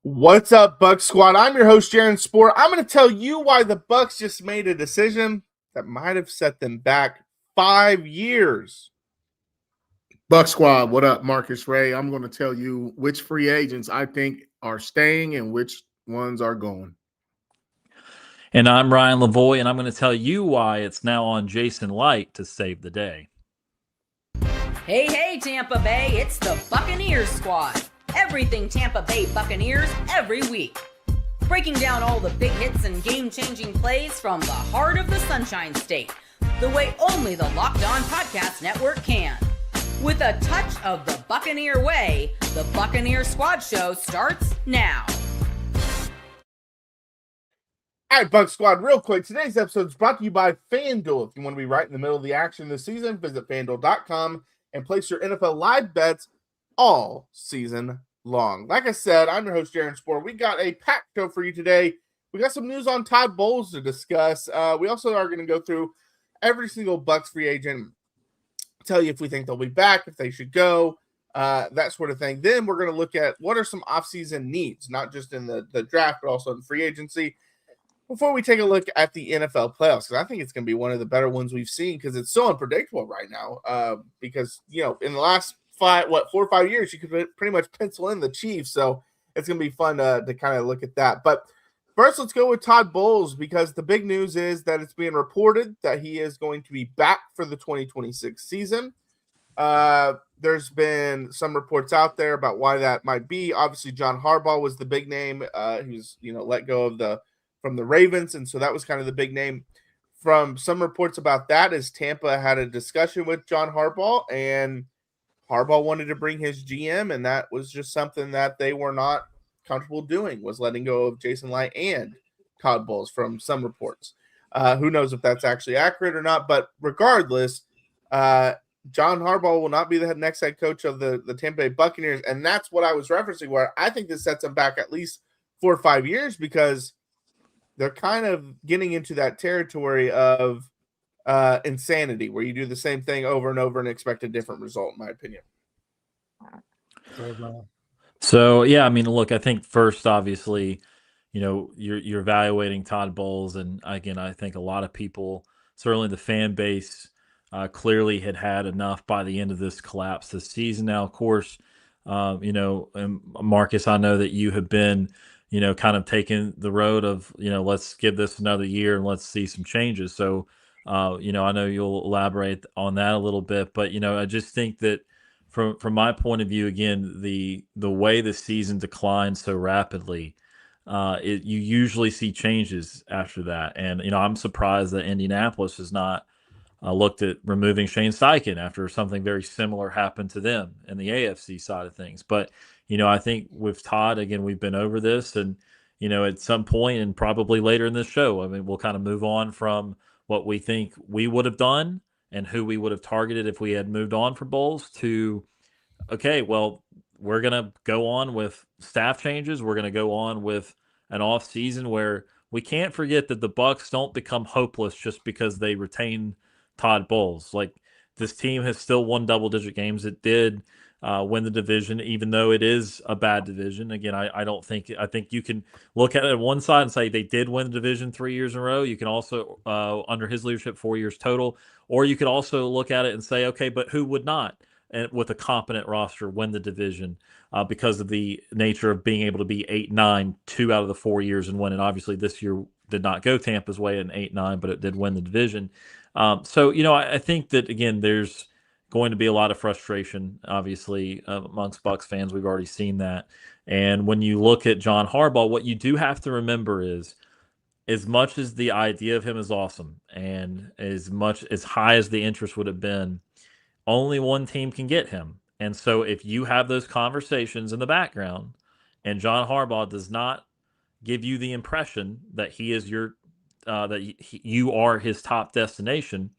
What's up, Bucs Squad? I'm your host, Jaron Spor. I'm going to tell you why the Bucs just made a decision that might have set them back 5 years. Buck Squad, what up? Marcus Ray. I'm going to tell you which free agents I think are staying and which ones are going. And I'm Ryan Lavoie, and I'm going to tell you why it's now on Jason Light to save the day. Hey, Tampa Bay, it's the Buccaneers squad. Everything Tampa Bay Buccaneers every week. Breaking down all the big hits and game-changing plays from the heart of the Sunshine State, the way only the Locked On Podcast Network can. With a touch of the Buccaneer way, the Buccaneer Squad Show starts now. All right, Bucs Squad, real quick. Today's episode is brought to you by FanDuel. If you want to be right in the middle of the action this season, visit FanDuel.com and place your NFL live bets all season long. Like I said, I'm your host, Jaron Spor. We got a packed show for you today. We got some news on Todd Bowles to discuss. We also are going to go through every single Bucs free agent, tell you if we think they'll be back, if they should go, that sort of thing. Then we're going to look at what are some offseason needs, not just in the draft, but also in free agency, before we take a look at the NFL playoffs, because I think it's going to be one of the better ones we've seen because it's so unpredictable right now. Because, in the last 4 or 5 years, you could pretty much pencil in the Chiefs. So it's going to be fun to kind of look at that. But first, let's go with Todd Bowles, because the big news is that it's being reported that he is going to be back for the 2026 season. There's been some reports out there about why that might be. Obviously, John Harbaugh was the big name. He was, let go from the Ravens, and so that was kind of the big name. From some reports about that is Tampa had a discussion with John Harbaugh, and Harbaugh wanted to bring his GM, and that was just something that they were not comfortable doing, was letting go of Jason Light and Todd Bowles from some reports. Who knows if that's actually accurate or not, but regardless, John Harbaugh will not be the next head coach of the Tampa Bay Buccaneers, and that's what I was referencing, where I think this sets them back at least 4 or 5 years, because they're kind of getting into that territory of insanity, where you do the same thing over and over and expect a different result, in my opinion. So, yeah, I mean, look, I think first, obviously, you're evaluating Todd Bowles, and again, I think a lot of people, certainly the fan base, clearly had enough by the end of this collapse this season. Now, of course, and Marcus, I know that you have been kind of taking the road of, let's give this another year and let's see some changes. So, I know you'll elaborate on that a little bit, but, I just think that from my point of view, again, the way the season declined so rapidly, you usually see changes after that. And, I'm surprised that Indianapolis has not looked at removing Shane Steichen after something very similar happened to them in the AFC side of things. But, I think with Todd, again, we've been over this, and, at some point and probably later in this show, I mean, we'll kind of move on from what we think we would have done and who we would have targeted if we had moved on for Bowles to, okay, well, we're going to go on with staff changes. We're going to go on with an off season where we can't forget that the Bucs don't become hopeless just because they retain Todd Bowles. Like, this team has still won double-digit games. It did win the division, even though it is a bad division. Again, I think you can look at it on one side and say they did win the division 3 years in a row. You can also, under his leadership, 4 years total. Or you could also look at it and say, okay, but who would not, and with a competent roster, win the division because of the nature of being able to be 8-9 2 out of the 4 years and win. And obviously this year did not go Tampa's way in 8-9, but it did win the division. So, I think that, again, there's going to be a lot of frustration, obviously, amongst Bucs fans. We've already seen that. And when you look at John Harbaugh, what you do have to remember is, as much as the idea of him is awesome and as high as the interest would have been, only one team can get him. And so if you have those conversations in the background and John Harbaugh does not give you the impression that he is you are his top destination,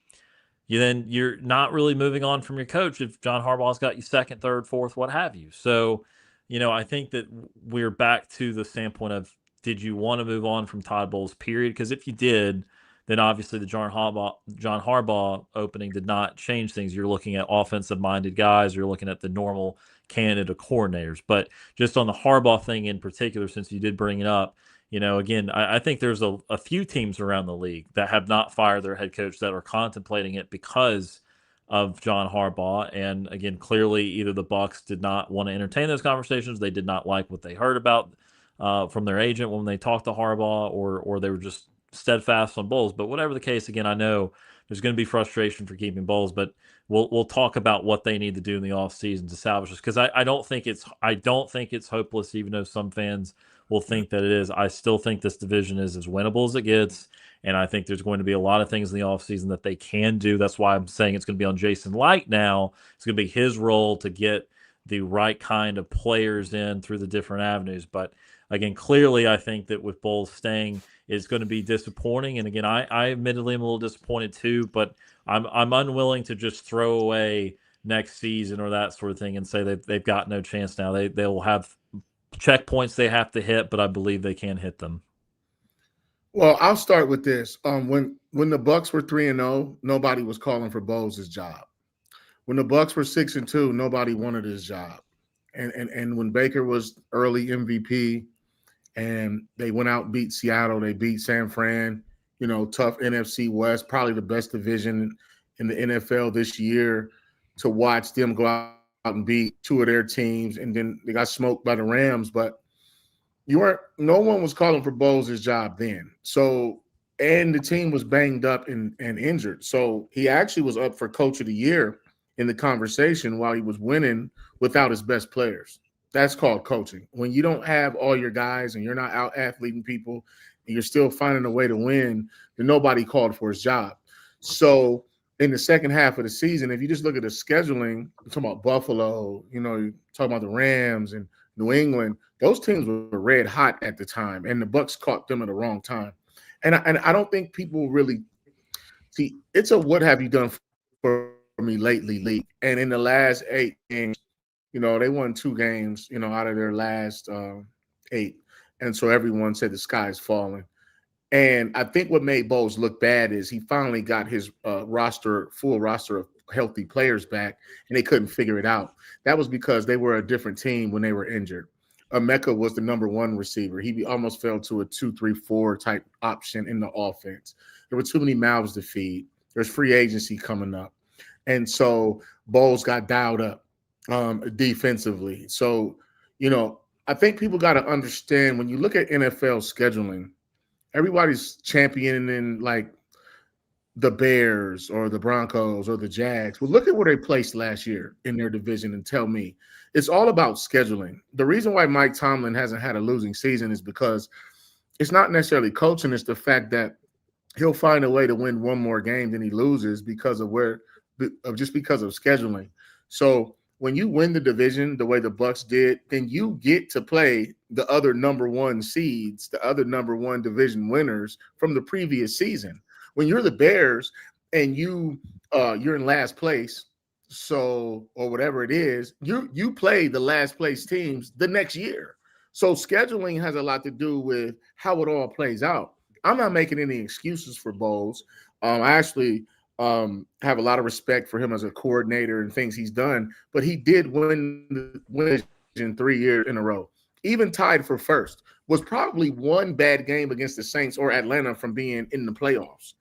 then you're not really moving on from your coach if John Harbaugh's got you second, third, fourth, what have you. So, I think that we're back to the standpoint of, did you want to move on from Todd Bowles, period? Because if you did, then obviously the John Harbaugh opening did not change things. You're looking at offensive-minded guys. You're looking at the normal candidate of coordinators. But just on the Harbaugh thing in particular, since you did bring it up, again, I think there's a few teams around the league that have not fired their head coach that are contemplating it because of John Harbaugh. And again, clearly either the Bucs did not want to entertain those conversations, they did not like what they heard about from their agent when they talked to Harbaugh, or they were just steadfast on Bowles. But whatever the case, again, I know there's going to be frustration for keeping Bowles, but we'll talk about what they need to do in the offseason to salvage this, because I don't think it's hopeless, even though some fans will think that it is. I still think this division is as winnable as it gets, and I think there's going to be a lot of things in the offseason that they can do. That's why I'm saying it's going to be on Jason Light now. It's going to be his role to get the right kind of players in through the different avenues. But again, clearly I think that with Bowles staying is going to be disappointing. And again, I admittedly am a little disappointed too, but I'm unwilling to just throw away next season or that sort of thing and say that they've got no chance now. They will have checkpoints they have to hit, but I believe they can hit them. Well, I'll start with this. When the Bucs were 3-0, nobody was calling for Bowles' job. When the Bucs were 6-2, nobody wanted his job. And when Baker was early MVP and they went out and beat Seattle, they beat San Fran, tough NFC West, probably the best division in the NFL this year, to watch them go out and beat two of their teams, and then they got smoked by the Rams. But no one was calling for Bowles' job then. So, and the team was banged up and injured. So he actually was up for Coach of the Year in the conversation while he was winning without his best players. That's called coaching. When you don't have all your guys and you're not out athleting people and you're still finding a way to win, then nobody called for his job. So in the second half of the season, if you just look at the scheduling, you're talking about Buffalo, you're talking about the Rams and New England, those teams were red hot at the time, and the Bucs caught them at the wrong time. And I don't think people really see, it's a what have you done for me lately league. And in the last 8 games, they won 2 games, out of their last 8. And so everyone said the sky is falling. And I think what made Bowles look bad is he finally got his full roster of healthy players back, and they couldn't figure it out. That was because they were a different team when they were injured. Emeka was the number 1 receiver. He almost fell to a 2-3-4 type option in the offense. There were too many mouths to feed. There's free agency coming up. And so Bowles got dialed up defensively. So, I think people got to understand, when you look at NFL scheduling, everybody's championing like the Bears or the Broncos or the Jags. Well, look at where they placed last year in their division and tell me. It's all about scheduling. The reason why Mike Tomlin hasn't had a losing season is because it's not necessarily coaching. It's the fact that he'll find a way to win one more game than he loses because of scheduling. So when you win the division the way the Bucs did, then you get to play the other number 1 seeds, the other number 1 division winners from the previous season. When you're the Bears and you're in last place, or whatever it is, you play the last place teams the next year. So scheduling has a lot to do with how it all plays out. I'm not making any excuses for Bowles. I actually have a lot of respect for him as a coordinator and things he's done, but he did win in 3 years in a row. Even tied for first. Was probably one bad game against the Saints or Atlanta from being in the playoffs.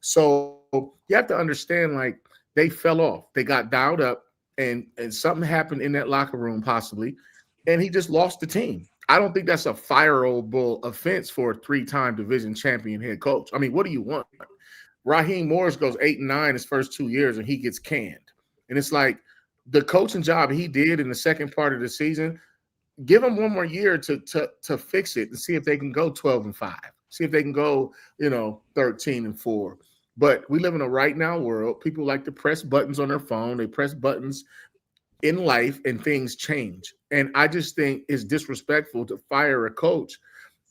So you have to understand, like, they fell off. They got dialed up, and something happened in that locker room possibly, and he just lost the team. I don't think that's a fireable offense for a 3-time division champion head coach. I mean, what do you want? Raheem Morris goes 8-9 his first 2 years, and he gets canned. And it's like the coaching job he did in the second part of the season, give him one more year to fix it and see if they can go 12-5. See if they can go, 13-4. But we live in a right now world. People like to press buttons on their phone. They press buttons in life and things change. And I just think it's disrespectful to fire a coach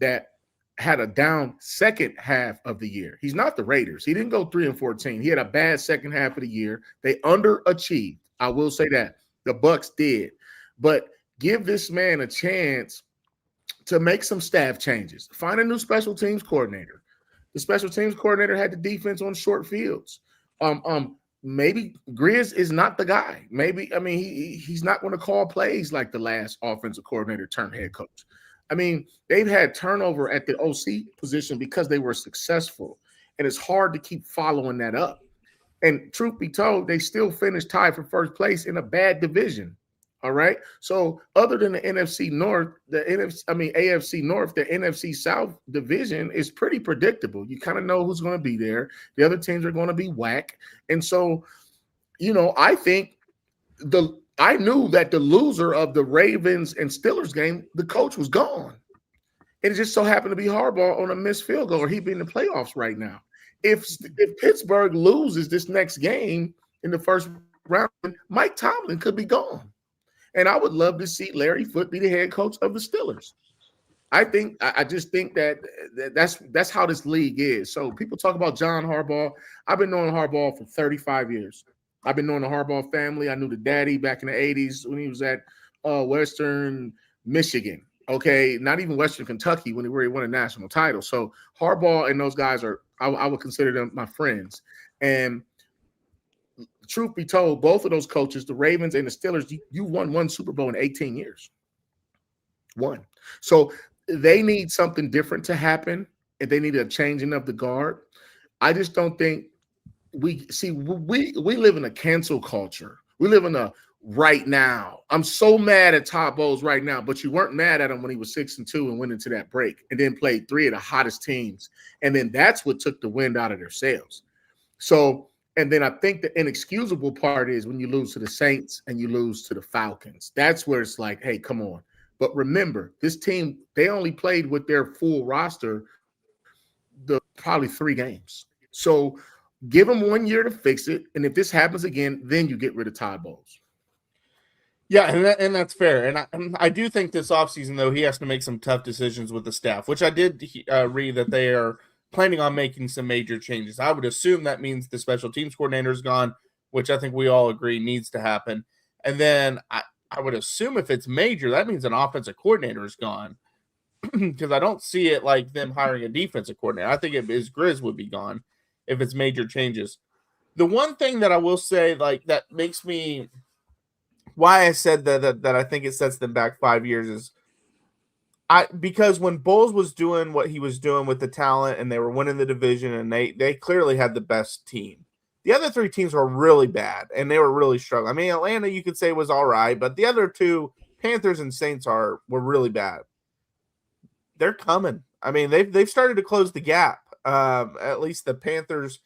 that had a down second half of the year. He's not the Raiders. He didn't go 3-14. He had a bad second half of the year. They underachieved. I will say that. The Bucs did. But give this man a chance to make some staff changes. Find a new special teams coordinator. The special teams coordinator had the defense on short fields. maybe Grizz is not the guy. Maybe, I mean, he's not going to call plays like the last offensive coordinator turned head coach. I mean, they've had turnover at the OC position because they were successful, and it's hard to keep following that up. And truth be told, they still finished tied for first place in a bad division. All right. So other than the NFC North, AFC North, the NFC South division is pretty predictable. You kind of know who's going to be there. The other teams are going to be whack. And so, I think I knew that the loser of the Ravens and Steelers game, the coach was gone. And it just so happened to be Harbaugh on a missed field goal, or he'd be in the playoffs right now. If Pittsburgh loses this next game in the first round, Mike Tomlin could be gone. And I would love to see Larry Foote be the head coach of the Steelers. I just think that's how this league is. So people talk about John Harbaugh. I've been knowing Harbaugh for 35 years. I've been knowing the Harbaugh family. I knew the daddy back in the 80s when he was at Western Michigan. Okay, not even Western Kentucky when he won a national title. So Harbaugh and those guys I would consider them my friends. And truth be told, both of those coaches, the Ravens and the Steelers, you won one Super Bowl in 18 years. One. So they need something different to happen, and they need a changing of the guard. I just don't think we live in a cancel culture. We live in a right now. I'm so mad at Todd Bowles right now, but you weren't mad at him when he was 6-2 and went into that break and then played 3 of the hottest teams. And then that's what took the wind out of their sails. So, and then I think the inexcusable part is when you lose to the Saints and you lose to the Falcons. That's where it's like, hey, come on. But remember, this team, they only played with their full roster probably 3 games. So give them 1 year to fix it. And if this happens again, then you get rid of Todd Bowles. Yeah, and that's fair. And I do think this offseason, though, he has to make some tough decisions with the staff, which I did read that they are planning on making some major changes. I would assume that means the special teams coordinator is gone, which I think we all agree needs to happen. And then I would assume if it's major, that means an offensive coordinator is gone, because I don't see it like them hiring a defensive coordinator. I think Grizz would be gone if it's major changes. The one thing that I will say, like, that makes me – why I said that I think it sets them back 5 years is because when Bowles was doing what he was doing with the talent and they were winning the division and they clearly had the best team. The other 3 teams were really bad and they were really struggling. I mean, Atlanta you could say was all right, but the other 2, Panthers and Saints, were really bad. They're coming. I mean, they've started to close the gap. At least the Panthers,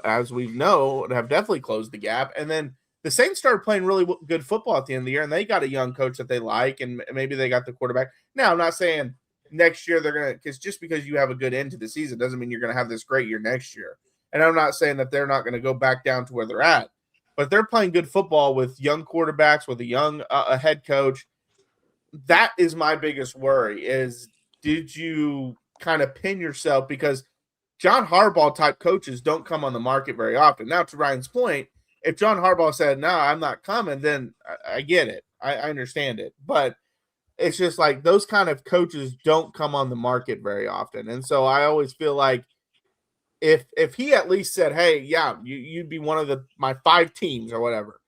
as we know, have definitely closed the gap. And then the Saints started playing really good football at the end of the year, and they got a young coach that they like, and maybe they got the quarterback. Now, I'm not saying next year they're going to – because just because you have a good end to the season doesn't mean you're going to have this great year next year. And I'm not saying that they're not going to go back down to where they're at. But they're playing good football with young quarterbacks, with a young head coach. That is my biggest worry is did you kind of pin yourself? Because John Harbaugh-type coaches don't come on the market very often. Now, to Ryan's point, if John Harbaugh said, no, I'm not coming, then I get it. I understand it. But it's just like those kind of coaches don't come on the market very often. And so I always feel like if he at least said, hey, yeah, you'd be one of my 5 teams or whatever,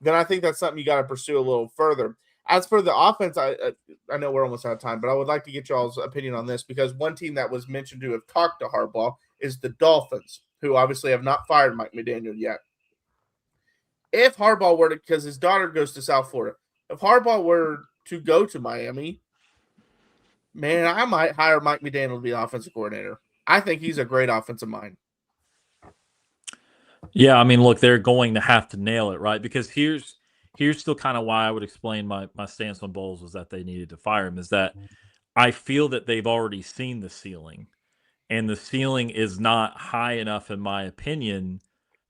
then I think that's something you got to pursue a little further. As for the offense, I know we're almost out of time, but I would like to get y'all's opinion on this because one team that was mentioned to have talked to Harbaugh is the Dolphins, who obviously have not fired Mike McDaniel yet. If Harbaugh were to, because his daughter goes to South Florida, if Harbaugh were to go to Miami, man, I might hire Mike McDaniel to be the offensive coordinator. I think he's a great offensive mind. Yeah, I mean, look, they're going to have to nail it, right? Because here's still kind of why I would explain my stance on Bowles was that they needed to fire him, is that I feel that they've already seen the ceiling, and the ceiling is not high enough, in my opinion,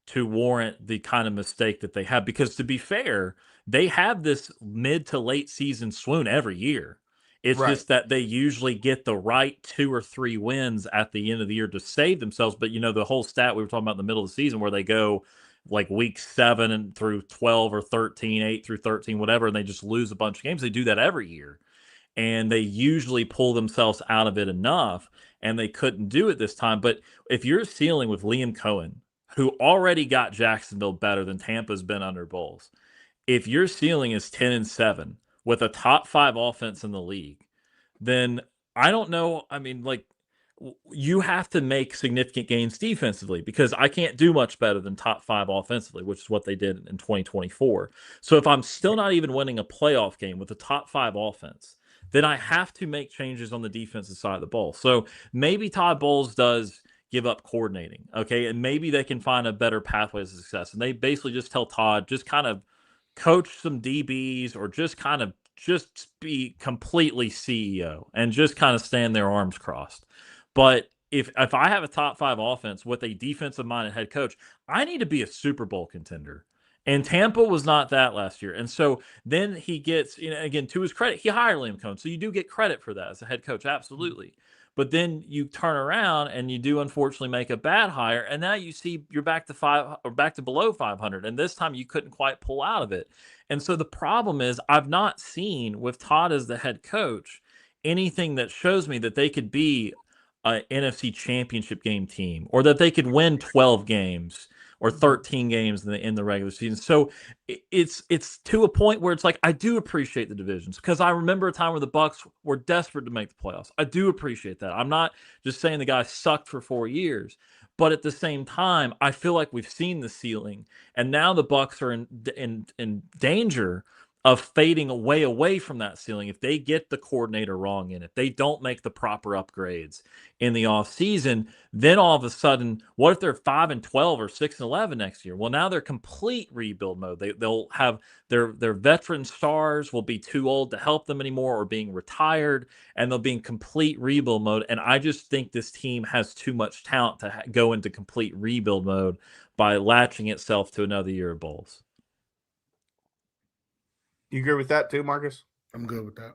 to warrant the kind of mistake that they have. Because to be fair, they have this mid to late season swoon every year. It's Right. just that they usually get the right 2 or 3 wins at the end of the year to save themselves. But, the whole stat we were talking about in the middle of the season where they go like week 7 and through 12 or 13, 8 through 13, whatever, and they just lose a bunch of games. They do that every year. And they usually pull themselves out of it enough, and they couldn't do it this time. But if you're ceiling with Liam Cohen, who already got Jacksonville better than Tampa's been under Bowles. If your ceiling is 10-7 with a top 5 offense in the league, then I don't know. I mean, like, you have to make significant gains defensively, because I can't do much better than top 5 offensively, which is what they did in 2024. So if I'm still not even winning a playoff game with a top 5 offense, then I have to make changes on the defensive side of the ball. So maybe Todd Bowles does give up coordinating, okay? And maybe they can find a better pathway to success. And they basically just tell Todd, just kind of coach some DBs, or just kind of just be completely CEO and just kind of stand there arms crossed. But if I have a top 5 offense with a defensive-minded head coach, I need to be a Super Bowl contender. And Tampa was not that last year. And so then he gets, again, to his credit, he hired Liam Cohen. So you do get credit for that as a head coach, absolutely. But then you turn around and you do unfortunately make a bad hire, and now you see you're back to 5 or back to below 500, and this time you couldn't quite pull out of it. And so the problem is, I've not seen with Todd as the head coach anything that shows me that they could be an NFC Championship game team, or that they could win 12 games or 13 games in the regular season. So it's to a point where it's like, I do appreciate the divisions, because I remember a time where the Bucs were desperate to make the playoffs. I do appreciate that. I'm not just saying the guy sucked for 4 years, but at the same time, I feel like we've seen the ceiling, and now the Bucs are in danger of fading away from that ceiling if they get the coordinator wrong, and if they don't make the proper upgrades in the offseason. Then all of a sudden, what if they're 5-12 or 6-11 next year? Well, now they're complete rebuild mode. They'll have their veteran stars will be too old to help them anymore, or being retired, and they'll be in complete rebuild mode. And I just think this team has too much talent to go into complete rebuild mode by latching itself to another year of Bowles. You agree with that too, Marcus? I'm good with that.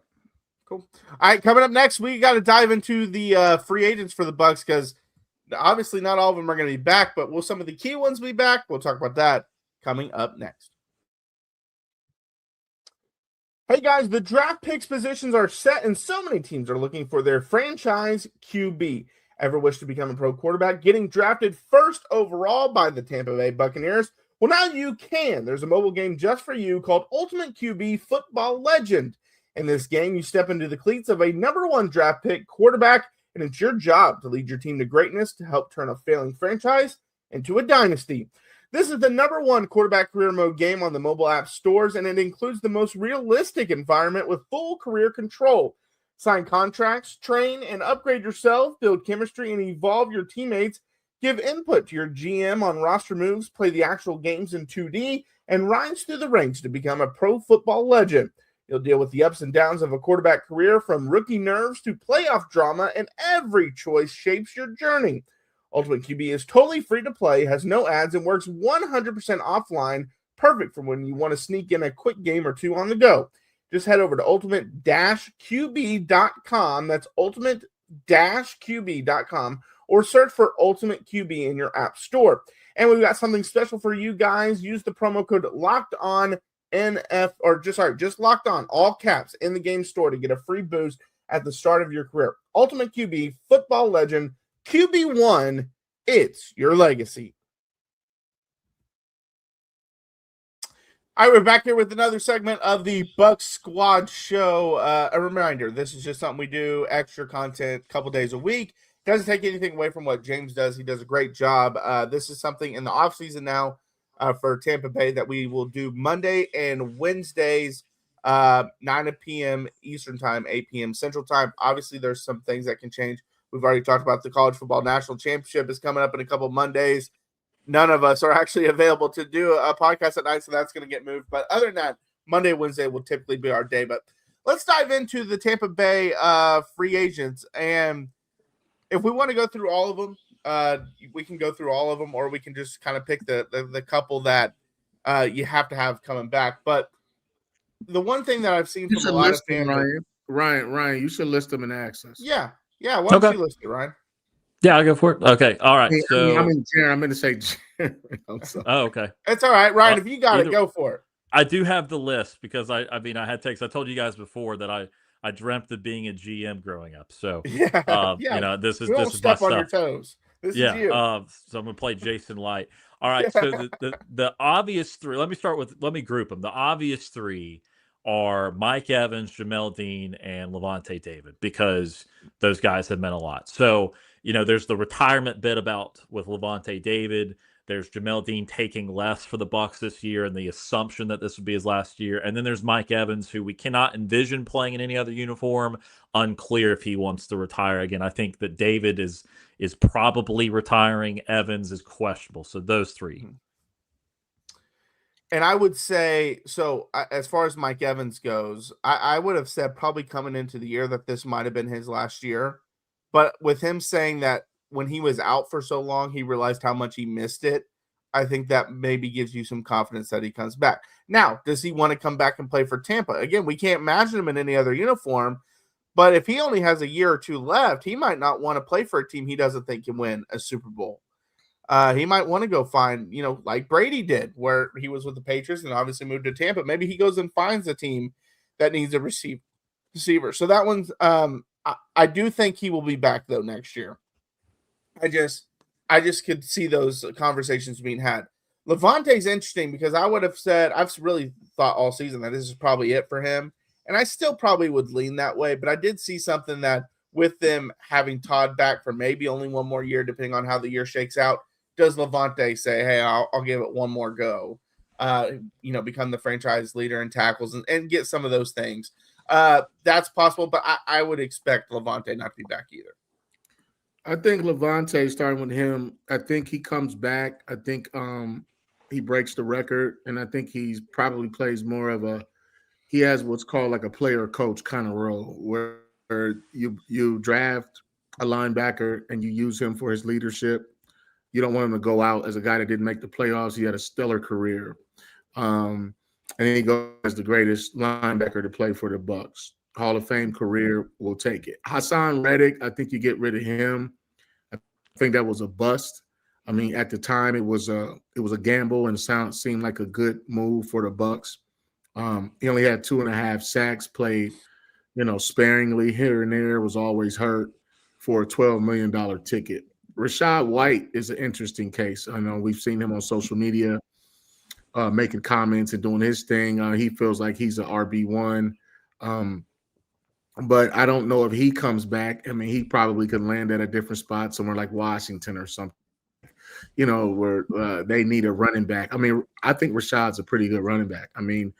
Cool. All right, coming up next, we got to dive into the free agents for the Bucs, because obviously not all of them are going to be back, but will some of the key ones be back? We'll talk about that coming up next. Hey guys, the draft picks positions are set, and so many teams are looking for their franchise QB. Ever wish to become a pro quarterback? Getting drafted first overall by the Tampa Bay Buccaneers? Well, now you can. There's a mobile game just for you called Ultimate QB Football Legend. In this game, you step into the cleats of a number 1 draft pick quarterback, and it's your job to lead your team to greatness to help turn a failing franchise into a dynasty. This is the number 1 quarterback career mode game on the mobile app stores, and it includes the most realistic environment with full career control. Sign contracts, train and upgrade yourself, build chemistry, and evolve your teammates. Give input to your GM on roster moves, play the actual games in 2D, and rise through the ranks to become a pro football legend. You'll deal with the ups and downs of a quarterback career, from rookie nerves to playoff drama, and every choice shapes your journey. Ultimate QB is totally free to play, has no ads, and works 100% offline, perfect for when you want to sneak in a quick game or two on the go. Just head over to ultimate-qb.com. That's ultimate-qb.com. Or search for Ultimate QB in your app store. And we've got something special for you guys. Use the promo code LOCKEDON just Locked On, all caps, in the game store to get a free boost at the start of your career. Ultimate QB, football legend, QB1, it's your legacy. All right, we're back here with another segment of the Bucs Squad Show. A reminder, this is just something we do, extra content, a couple days a week. Doesn't take anything away from what James does. He does a great job. This is something in the offseason now for Tampa Bay that we will do Monday and Wednesdays, 9 p.m. Eastern Time, 8 p.m. Central Time. Obviously, there's some things that can change. We've already talked about the College Football National Championship is coming up in a couple of Mondays. None of us are actually available to do a podcast at night, so that's going to get moved. But other than that, Monday, Wednesday will typically be our day. But let's dive into the Tampa Bay free agents. And if we want to go through all of them, we can go through all of them, or we can just kind of pick the couple that you have to have coming back. But the one thing that I've seen from a lot of fans, Ryan, you should list them in access. Yeah. Why don't you list it, Ryan? Yeah, I'll go for it. Okay, all right. So I'm going to say Jaron. Oh, okay. It's all right, Ryan. If you got it, go for it. I do have the list because I had takes. I told you guys before that I dreamt of being a GM growing up. So yeah. this is my stuff. On your toes. This is you. So I'm gonna play Jason Light. All right, so the obvious three. Let me group them. The obvious three are Mike Evans, Jamel Dean, and Lavoie David, because those guys have meant a lot. So, there's the retirement bit with Lavoie David. There's Jamel Dean taking less for the Bucs this year and the assumption that this would be his last year. And then there's Mike Evans, who we cannot envision playing in any other uniform. Unclear if he wants to retire again. I think that David is probably retiring. Evans is questionable. So those three. And I would say, as far as Mike Evans goes, I would have said probably coming into the year that this might have been his last year. But with him saying that when he was out for so long, he realized how much he missed it, I think that maybe gives you some confidence that he comes back. Now, does he want to come back and play for Tampa? Again, we can't imagine him in any other uniform. But if he only has a year or two left, he might not want to play for a team he doesn't think can win a Super Bowl. He might want to go find, like Brady did, where he was with the Patriots and obviously moved to Tampa. Maybe he goes and finds a team that needs a receiver. So that one's, I do think he will be back though next year. I just could see those conversations being had. Lavonte's interesting because I would have said, I've really thought all season that this is probably it for him. And I still probably would lean that way, but I did see something that with them having Todd back for maybe only one more year, depending on how the year shakes out, does Lavoie say, hey, I'll give it one more go, become the franchise leader in tackles and get some of those things. That's possible, but I would expect Lavoie not to be back either. I think Lavoie, starting with him, I think he comes back. I think he breaks the record, and I think he probably plays more of he has what's called like a player coach kind of role where you draft a linebacker and you use him for his leadership. You don't want him to go out as a guy that didn't make the playoffs. He had a stellar career. And then he goes as the greatest linebacker to play for the Bucs. Hall of Fame career, will take it. Hassan Reddick, I think you get rid of him. I think that was a bust. I mean, at the time it was a gamble and seemed like a good move for the Bucs. He only had 2.5 sacks, played, sparingly here and there, was always hurt for a $12 million ticket. Rachaad White is an interesting case. I know we've seen him on social media making comments and doing his thing. He feels like he's an RB1. But I don't know if he comes back. I mean, he probably could land at a different spot, somewhere like Washington or something, where they need a running back. I mean, I think Rashaad's a pretty good running back. I mean,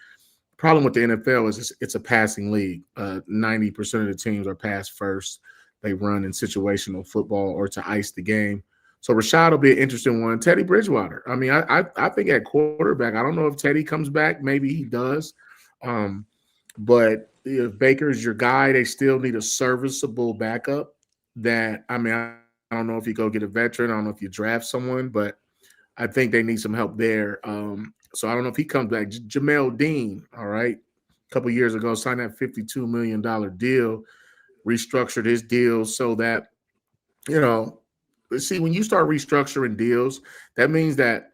problem with the NFL is it's a passing league. 90% of the teams are pass first. They run in situational football or to ice the game. So Rachaad will be an interesting one. Teddy Bridgewater. I mean, I think at quarterback, I don't know if Teddy comes back. Maybe he does. But if Baker's your guy, they still need a serviceable backup that, I mean, I don't know if you go get a veteran. I don't know if you draft someone, but I think they need some help there. So I don't know if he comes back. Jamel Dean, all right, a couple years ago, signed that $52 million deal, restructured his deal so that, see, when you start restructuring deals, that means that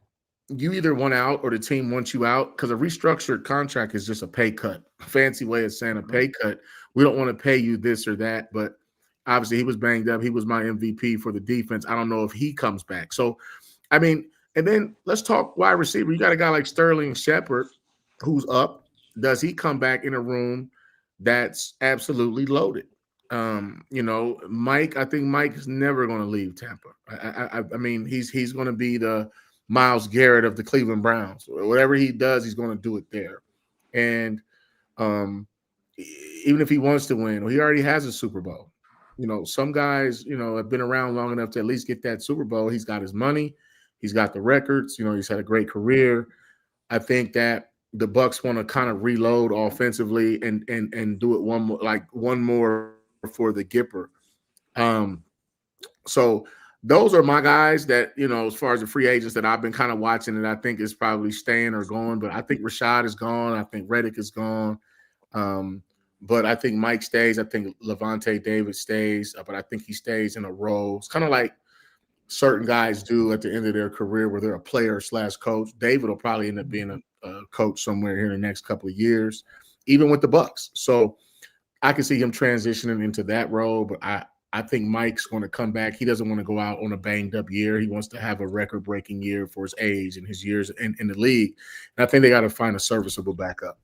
you either want out or the team wants you out, because a restructured contract is just a pay cut. Fancy way of saying a pay cut. We don't want to pay you this or that, but obviously he was banged up. He was my MVP for the defense. I don't know if he comes back. So, I mean, and then let's talk wide receiver. You got a guy like Sterling Shepard who's up. Does he come back in a room that's absolutely loaded? Mike, I think Mike is never going to leave Tampa. I mean, he's going to be the Myles Garrett of the Cleveland Browns. Whatever he does, he's going to do it there. And even if he wants to win, he already has a Super Bowl. Some guys, have been around long enough to at least get that Super Bowl. He's got his money. He's got the records. He's had a great career. I think that the Bucs want to kind of reload offensively and do it one more for the Gipper. So those are my guys that, as far as the free agents that I've been kind of watching, and I think is probably staying or going. But I think Rachaad is gone. I think Reddick is gone. But I think Mike stays. I think Lavoie David stays. But I think he stays in a role. It's kind of like certain guys do at the end of their career where they're a player/coach. David will probably end up being a coach somewhere here in the next couple of years, even with the Bucs. So I can see him transitioning into that role, but I think Mike's going to come back. He doesn't want to go out on a banged up year. He wants to have a record-breaking year for his age and his years in the league. And I think they got to find a serviceable backup.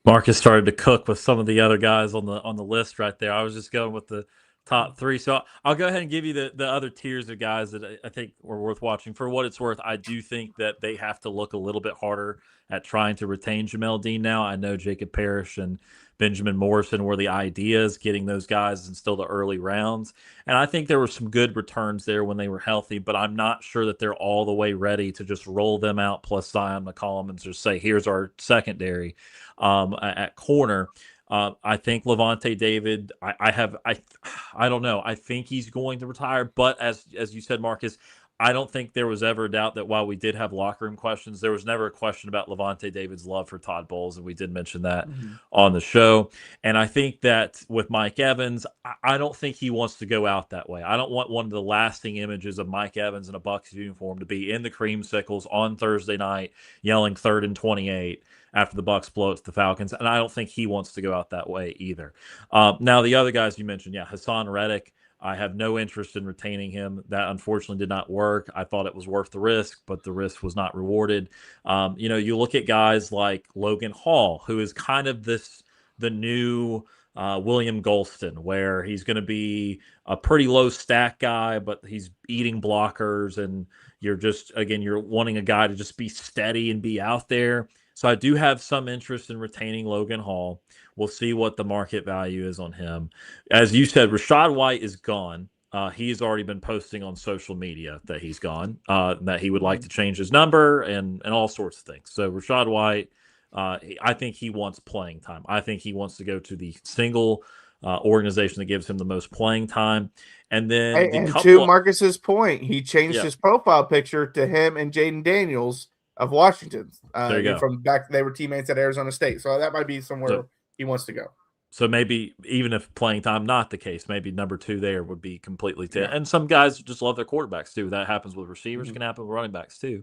Marcus started to cook with some of the other guys on the list right there. I was just going with the top three. So I'll go ahead and give you the other tiers of guys that I think were worth watching. For what it's worth, I do think that they have to look a little bit harder at trying to retain Jamel Dean now. I know Jacob Parrish and Benjamin Morrison were the ideas, getting those guys in still the early rounds. And I think there were some good returns there when they were healthy, but I'm not sure that they're all the way ready to just roll them out plus Zion McCollum and just say, here's our secondary at corner. I think Levante David, I don't know. I think he's going to retire, but as you said, Marcus, I don't think there was ever a doubt that while we did have locker room questions, there was never a question about Levante David's love for Todd Bowles, and we did mention that on the show. And I think that with Mike Evans, I don't think he wants to go out that way. I don't want one of the lasting images of Mike Evans in a Bucs uniform to be in the creamsicles on Thursday night yelling 3rd and 28 after the Bucs blow it to the Falcons. And I don't think he wants to go out that way either. Now, the other guys you mentioned, Hassan Reddick, I have no interest in retaining him. That unfortunately did not work. I thought it was worth the risk, but the risk was not rewarded. You look at guys like Logan Hall, who is kind of the new William Golston, where he's going to be a pretty low stack guy, but he's eating blockers, and you're wanting a guy to just be steady and be out there. So I do have some interest in retaining Logan Hall. We'll see what the market value is on him. As you said, Rachaad White is gone. He's already been posting on social media that he's gone, that he would like to change his number and all sorts of things. So Rachaad White, I think he wants playing time. I think he wants to go to the single organization that gives him the most playing time. And then to Marcus's point, he changed his profile picture to him and Jaden Daniels of Washington. There you go. From back, they were teammates at Arizona State. So that might be somewhere he wants to go. So maybe even if playing time not the case, maybe number 2 there would be completely And some guys just love their quarterbacks too. That happens with receivers, can happen with running backs too.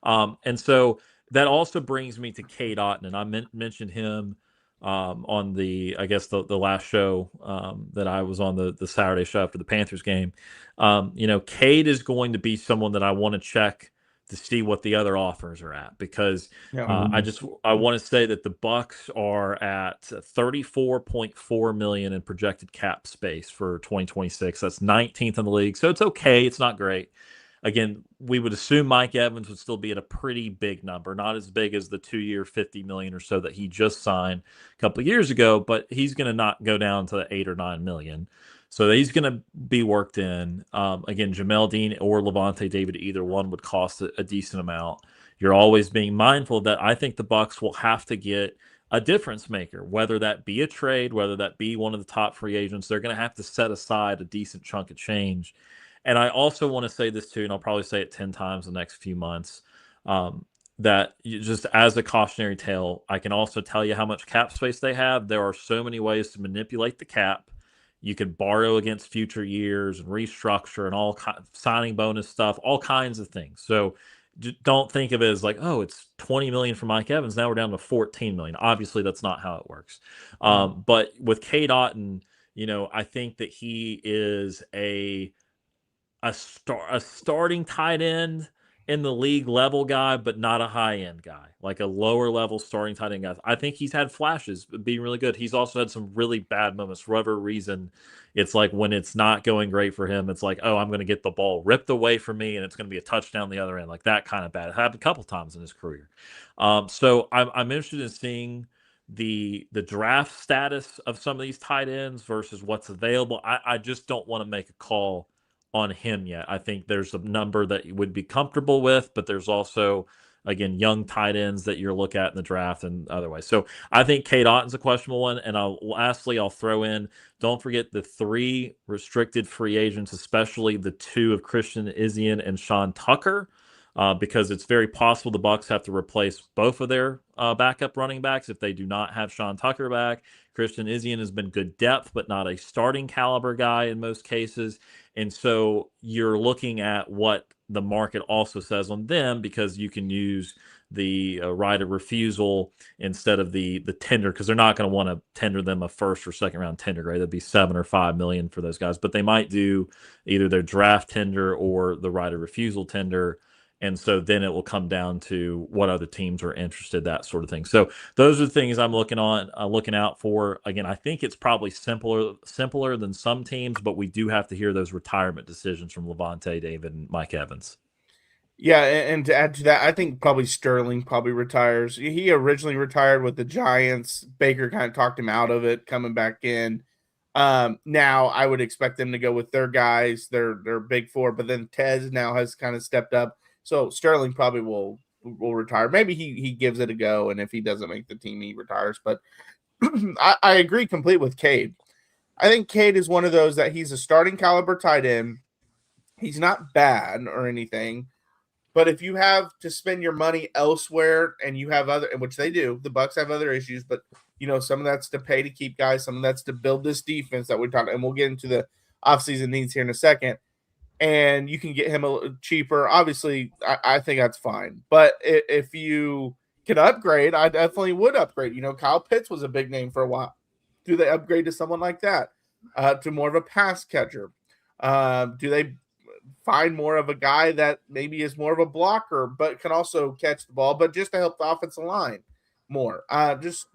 And so that also brings me to Cade Otton, and I mentioned him on the last show that I was on, the Saturday show after the Panthers game. Cade is going to be someone that I want to check to see what the other offers are at, because I want to say that the Bucs are at $34.4 million in projected cap space for 2026. That's 19th in the league, so it's okay. It's not great. Again, we would assume Mike Evans would still be at a pretty big number, not as big as the 2-year $50 million or so that he just signed a couple of years ago, but he's going to not go down to $8 or $9 million. So he's going to be worked in. Again, Jamel Dean or Levante David, either one would cost a decent amount. You're always being mindful that I think the Bucs will have to get a difference maker, whether that be a trade, whether that be one of the top free agents. They're going to have to set aside a decent chunk of change. And I also want to say this too, and I'll probably say it 10 times in the next few months, that just as a cautionary tale, I can also tell you how much cap space they have. There are so many ways to manipulate the cap. You can borrow against future years and restructure and all signing bonus stuff, all kinds of things. So don't think of it as like, oh, it's $20 million for Mike Evans. Now we're down to $14 million. Obviously, that's not how it works. But with Cade Otton, I think that he is a starting tight end in the league level guy, but not a high end guy, like a lower level starting tight end guy. I think he's had flashes of being really good. He's also had some really bad moments for whatever reason. It's like when it's not going great for him, it's like, oh, I'm going to get the ball ripped away from me and it's going to be a touchdown the other end, like that kind of bad. It happened a couple times in his career. So I'm interested in seeing the draft status of some of these tight ends versus what's available. I just don't want to make a call on him yet. I think there's a number that you would be comfortable with, but there's also, again, young tight ends that you're looking at in the draft and otherwise. So I think Cade Otton's a questionable one. And I'll throw in, don't forget the 3 restricted free agents, especially the 2 of Christian Izien and Sean Tucker, because it's very possible the Bucs have to replace both of their backup running backs if they do not have Sean Tucker back. Christian Izien has been good depth, but not a starting caliber guy in most cases. And so you're looking at what the market also says on them, because you can use the right of refusal instead of the tender, because they're not going to want to tender them a first or second round tender grade. That'd be $7 or $5 million for those guys, but they might do either their draft tender or the right of refusal tender. And so then it will come down to what other teams are interested, that sort of thing. So those are the things I'm looking out for. Again, I think it's probably simpler than some teams, but we do have to hear those retirement decisions from Lavonte David and Mike Evans. Yeah, and to add to that, I think probably Sterling probably retires. He originally retired with the Giants. Baker kind of talked him out of it, coming back in. Now I would expect them to go with their guys, their big four, but then Tez now has kind of stepped up. So Sterling probably will retire. Maybe he gives it a go, and if he doesn't make the team, he retires. But I agree complete with Cade. I think Cade is one of those that he's a starting caliber tight end. He's not bad or anything. But if you have to spend your money elsewhere and you have other, which they do, the Bucs have other issues, but some of that's to pay to keep guys, some of that's to build this defense that we're talking, and we'll get into the offseason needs here in a second. And you can get him a little cheaper. Obviously, I think that's fine. But if you can upgrade, I definitely would upgrade. Kyle Pitts was a big name for a while. Do they upgrade to someone like that, to more of a pass catcher? Do they find more of a guy that maybe is more of a blocker, but can also catch the ball, but just to help the offensive line more? Just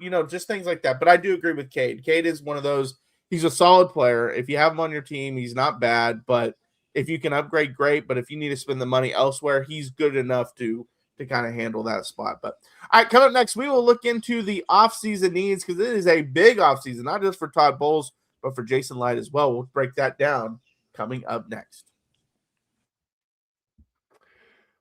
things like that. But I do agree with Cade. Cade is one of those. He's a solid player. If you have him on your team, he's not bad. But if you can upgrade, great. But if you need to spend the money elsewhere, he's good enough to kind of handle that spot. But all right, coming up next, we will look into the offseason needs, because it is a big offseason, not just for Todd Bowles, but for Jason Light as well. We'll break that down coming up next.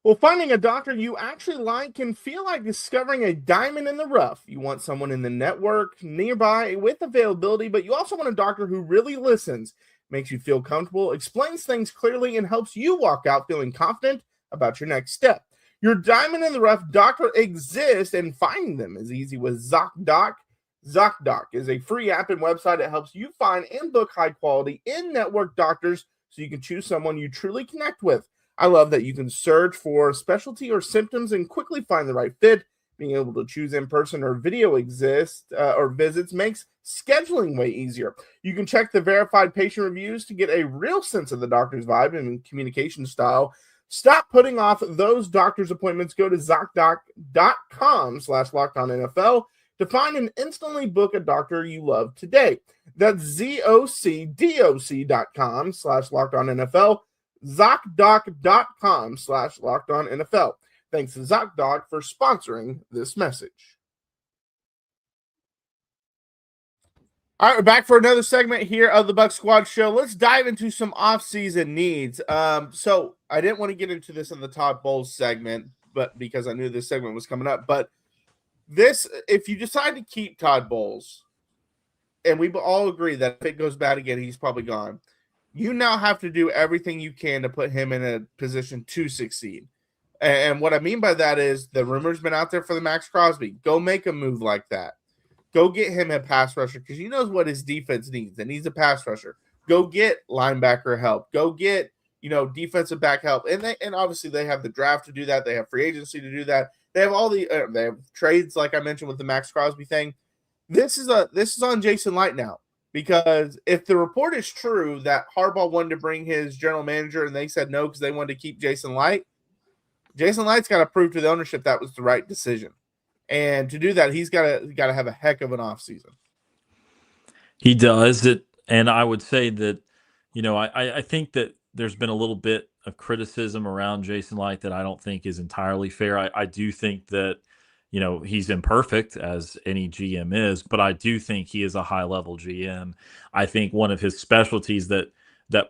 Well, finding a doctor you actually like can feel like discovering a diamond in the rough. You want someone in the network nearby with availability, but you also want a doctor who really listens, makes you feel comfortable, explains things clearly, and helps you walk out feeling confident about your next step. Your diamond in the rough doctor exists, and finding them is easy with ZocDoc. ZocDoc is a free app and website that helps you find and book high-quality in-network doctors so you can choose someone you truly connect with. I love that you can search for specialty or symptoms and quickly find the right fit. Being able to choose in-person or video visits makes scheduling way easier. You can check the verified patient reviews to get a real sense of the doctor's vibe and communication style. Stop putting off those doctor's appointments. Go to ZocDoc.com/LockedOnNFL to find and instantly book a doctor you love today. That's ZocDoc.com/LockedOnNFL. ZocDoc.com/LockedOnNFL. Thanks to ZocDoc for sponsoring this message. All right, we're back for another segment here of the Bucs Squad Show. Let's dive into some offseason needs. So I didn't want to get into this in the Todd Bowles segment, but because I knew this segment was coming up. But this, if you decide to keep Todd Bowles, and we all agree that if it goes bad again, he's probably gone, you now have to do everything you can to put him in a position to succeed. And what I mean by that is the rumor's been out there for the Max Crosby. Go make a move like that. Go get him a pass rusher, because he knows what his defense needs. It needs a pass rusher. Go get linebacker help. Go get, defensive back help. And obviously they have the draft to do that. They have free agency to do that. They have all they have trades, like I mentioned with the Max Crosby thing. This is on Jason Light now. Because if the report is true that Harbaugh wanted to bring his general manager and they said no because they wanted to keep Jason Light's got to prove to the ownership that was the right decision. And to do that, he's got to have a heck of an offseason. He does it, and I would say that, I think that there's been a little bit of criticism around Jason Light that I don't think is entirely fair. I do think that, he's imperfect, as any GM is, but I do think he is a high-level GM. I think one of his specialties that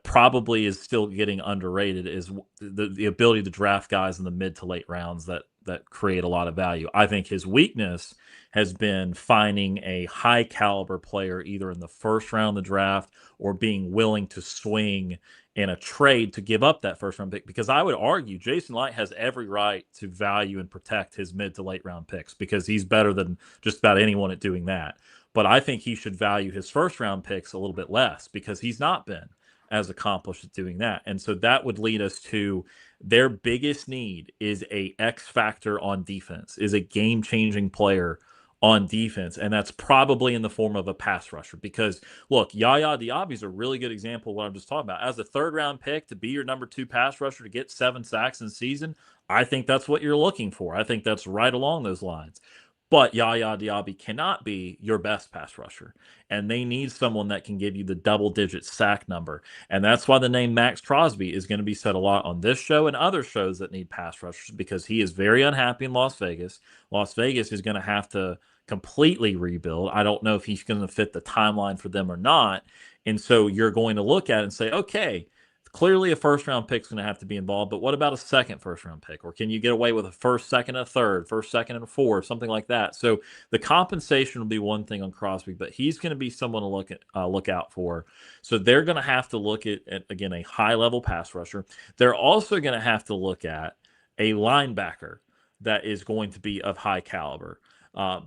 probably is still getting underrated is the ability to draft guys in the mid to late rounds that create a lot of value. I think his weakness has been finding a high-caliber player either in the first round of the draft or being willing to swing in a trade to give up that first round pick, because I would argue Jason Light has every right to value and protect his mid to late round picks, because he's better than just about anyone at doing that. But I think he should value his first round picks a little bit less, because he's not been as accomplished at doing that. And so that would lead us to their biggest need is a X factor on defense, is a game-changing player on defense. And that's probably in the form of a pass rusher because, look, Yaya Diaby is a really good example of what I'm just talking about. As a third-round pick to be your number 2 pass rusher to get 7 sacks in the season, I think that's what you're looking for. I think that's right along those lines. But Yaya Diaby cannot be your best pass rusher. And they need someone that can give you the double-digit sack number. And that's why the name Max Crosby is going to be said a lot on this show and other shows that need pass rushers because he is very unhappy in Las Vegas. Las Vegas is going to have to completely rebuild. I don't know if he's going to fit the timeline for them or not. And so you're going to look at it and say, okay, clearly a first-round pick is going to have to be involved, but what about a second first-round pick? Or can you get away with a first, second, and a third, first, second, and a fourth, something like that? So the compensation will be one thing on Crosby, but he's going to be someone to look out for. So they're going to have to look at, again, a high-level pass rusher. They're also going to have to look at a linebacker that is going to be of high caliber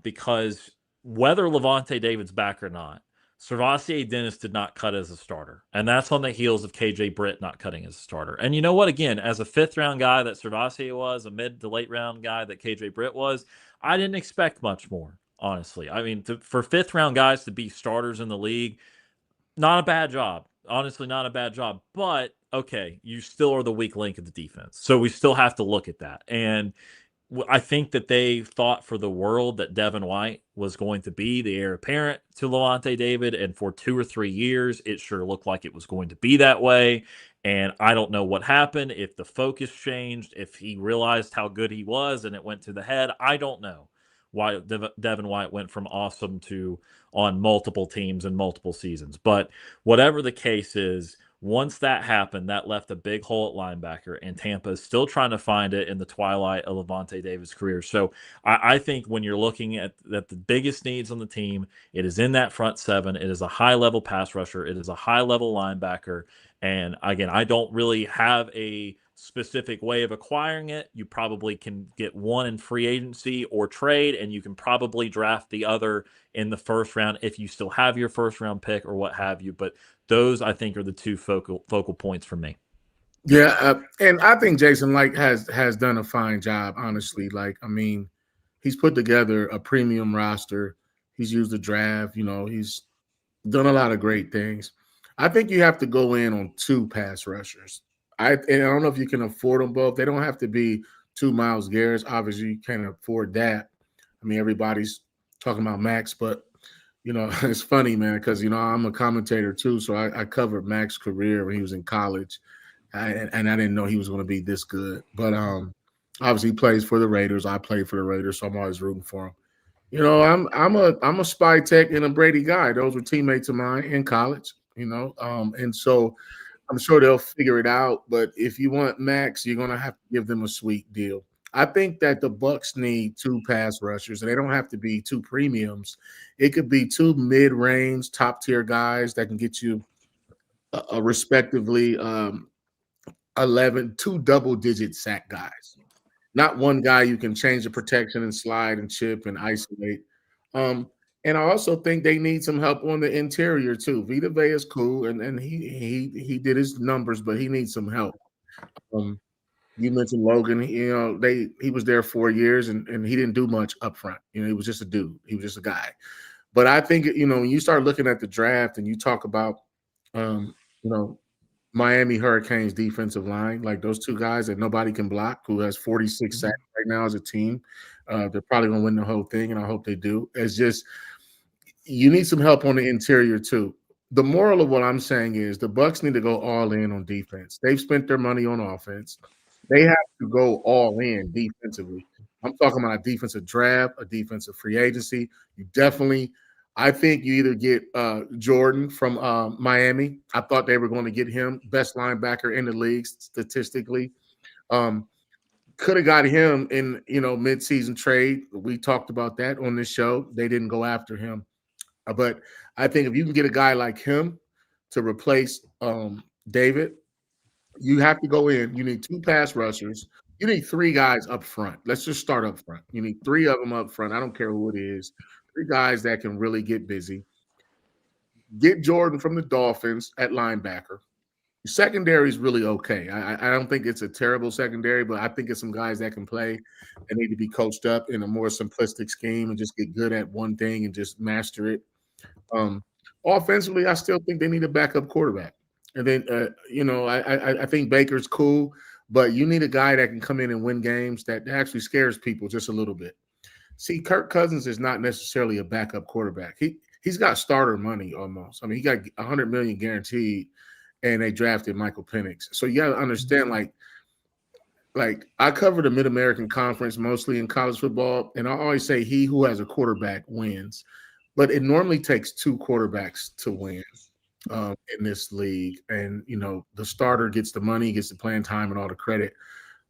because whether Lavoie David's back or not, Servassier Dennis did not cut as a starter. And that's on the heels of KJ Britt not cutting as a starter. And you know what? Again, as a 5th-round guy that Servassier was, a mid to late round guy that KJ Britt was, I didn't expect much more, honestly. I mean, for 5th-round guys to be starters in the league, not a bad job. Honestly, not a bad job. But, okay, you still are the weak link of the defense. So we still have to look at that. And I think that they thought for the world that Devin White was going to be the heir apparent to Lavoie David, and for 2 or 3 years, it sure looked like it was going to be that way. And I don't know what happened, if the focus changed, if he realized how good he was and it went to the head. I don't know why Devin White went from awesome to on multiple teams and multiple seasons. But whatever the case is, once that happened, that left a big hole at linebacker, and Tampa is still trying to find it in the twilight of Lavoie David's career. So I think when you're looking at the biggest needs on the team, it is in that front 7. It is a high-level pass rusher. It is a high-level linebacker. And, again, I don't really have a specific way of acquiring it. You probably can get one in free agency or trade, and you can probably draft the other in the first round if you still have your first-round pick or what have you. But those, I think, are the 2 focal points for me. Yeah, and I think Jason Licht has done a fine job, honestly. Like, I mean, he's put together a premium roster. He's used the draft. You know, he's done a lot of great things. I think you have to go in on 2 pass rushers. And I don't know if you can afford them both. They don't have to be 2 Myles Garrett's. Obviously, you can't afford that. I mean, everybody's talking about Max, but you know, it's funny, man, because, you know, I'm a commentator too. So I covered Max's career when he was in college. And I didn't know he was going to be this good. But obviously he plays for the Raiders. I played for the Raiders, so I'm always rooting for him. You know, I'm a spy tech and a Brady guy. Those were teammates of mine in college, you know. And so I'm sure they'll figure it out. But if you want Max, you're going to have to give them a sweet deal. I think that the Bucs need 2 pass rushers, and they don't have to be 2 premiums. It could be 2 mid-range, top-tier guys that can get you respectively 2 double-digit sack guys. Not one guy you can change the protection and slide and chip and isolate. And I also think they need some help on the interior too. Vita Vea is cool, and he did his numbers, but he needs some help. You mentioned Logan. You know, he was there 4 years and he didn't do much up front. You know, he was just a dude. He was just a guy. But I think, you know, when you start looking at the draft and you talk about, you know, Miami Hurricanes defensive line, like those 2 guys that nobody can block, who has 46 sacks right now as a team, they're probably going to win the whole thing, and I hope they do. It's just you need some help on the interior too. The moral of what I'm saying is the Bucs need to go all in on defense. They've spent their money on offense. They have to go all in defensively. I'm talking about a defensive draft, a defensive free agency. I think you either get Jordan from Miami. I thought they were going to get him, best linebacker in the league statistically. Could have got him in, you know, midseason trade. We talked about that on this show. They didn't go after him. But I think if you can get a guy like him to replace David, you have to go in. You need 2 pass rushers. You need 3 guys up front. Let's just start up front. You need 3 of them up front. I don't care who it is. 3 guys that can really get busy. Get Jordan from the Dolphins at linebacker. Secondary is really okay. I don't think it's a terrible secondary, but I think it's some guys that can play that need to be coached up in a more simplistic scheme and just get good at one thing and just master it. Offensively, I still think they need a backup quarterback. And then, I think Baker's cool, but you need a guy that can come in and win games that actually scares people just a little bit. See, Kirk Cousins is not necessarily a backup quarterback. He's got starter money almost. I mean, he got $100 million guaranteed, and they drafted Michael Penix. So you got to understand, like I cover the Mid-American Conference mostly in college football, and I always say he who has a quarterback wins. But it normally takes two quarterbacks to win in this league. And, the starter gets the money, gets the playing time and all the credit.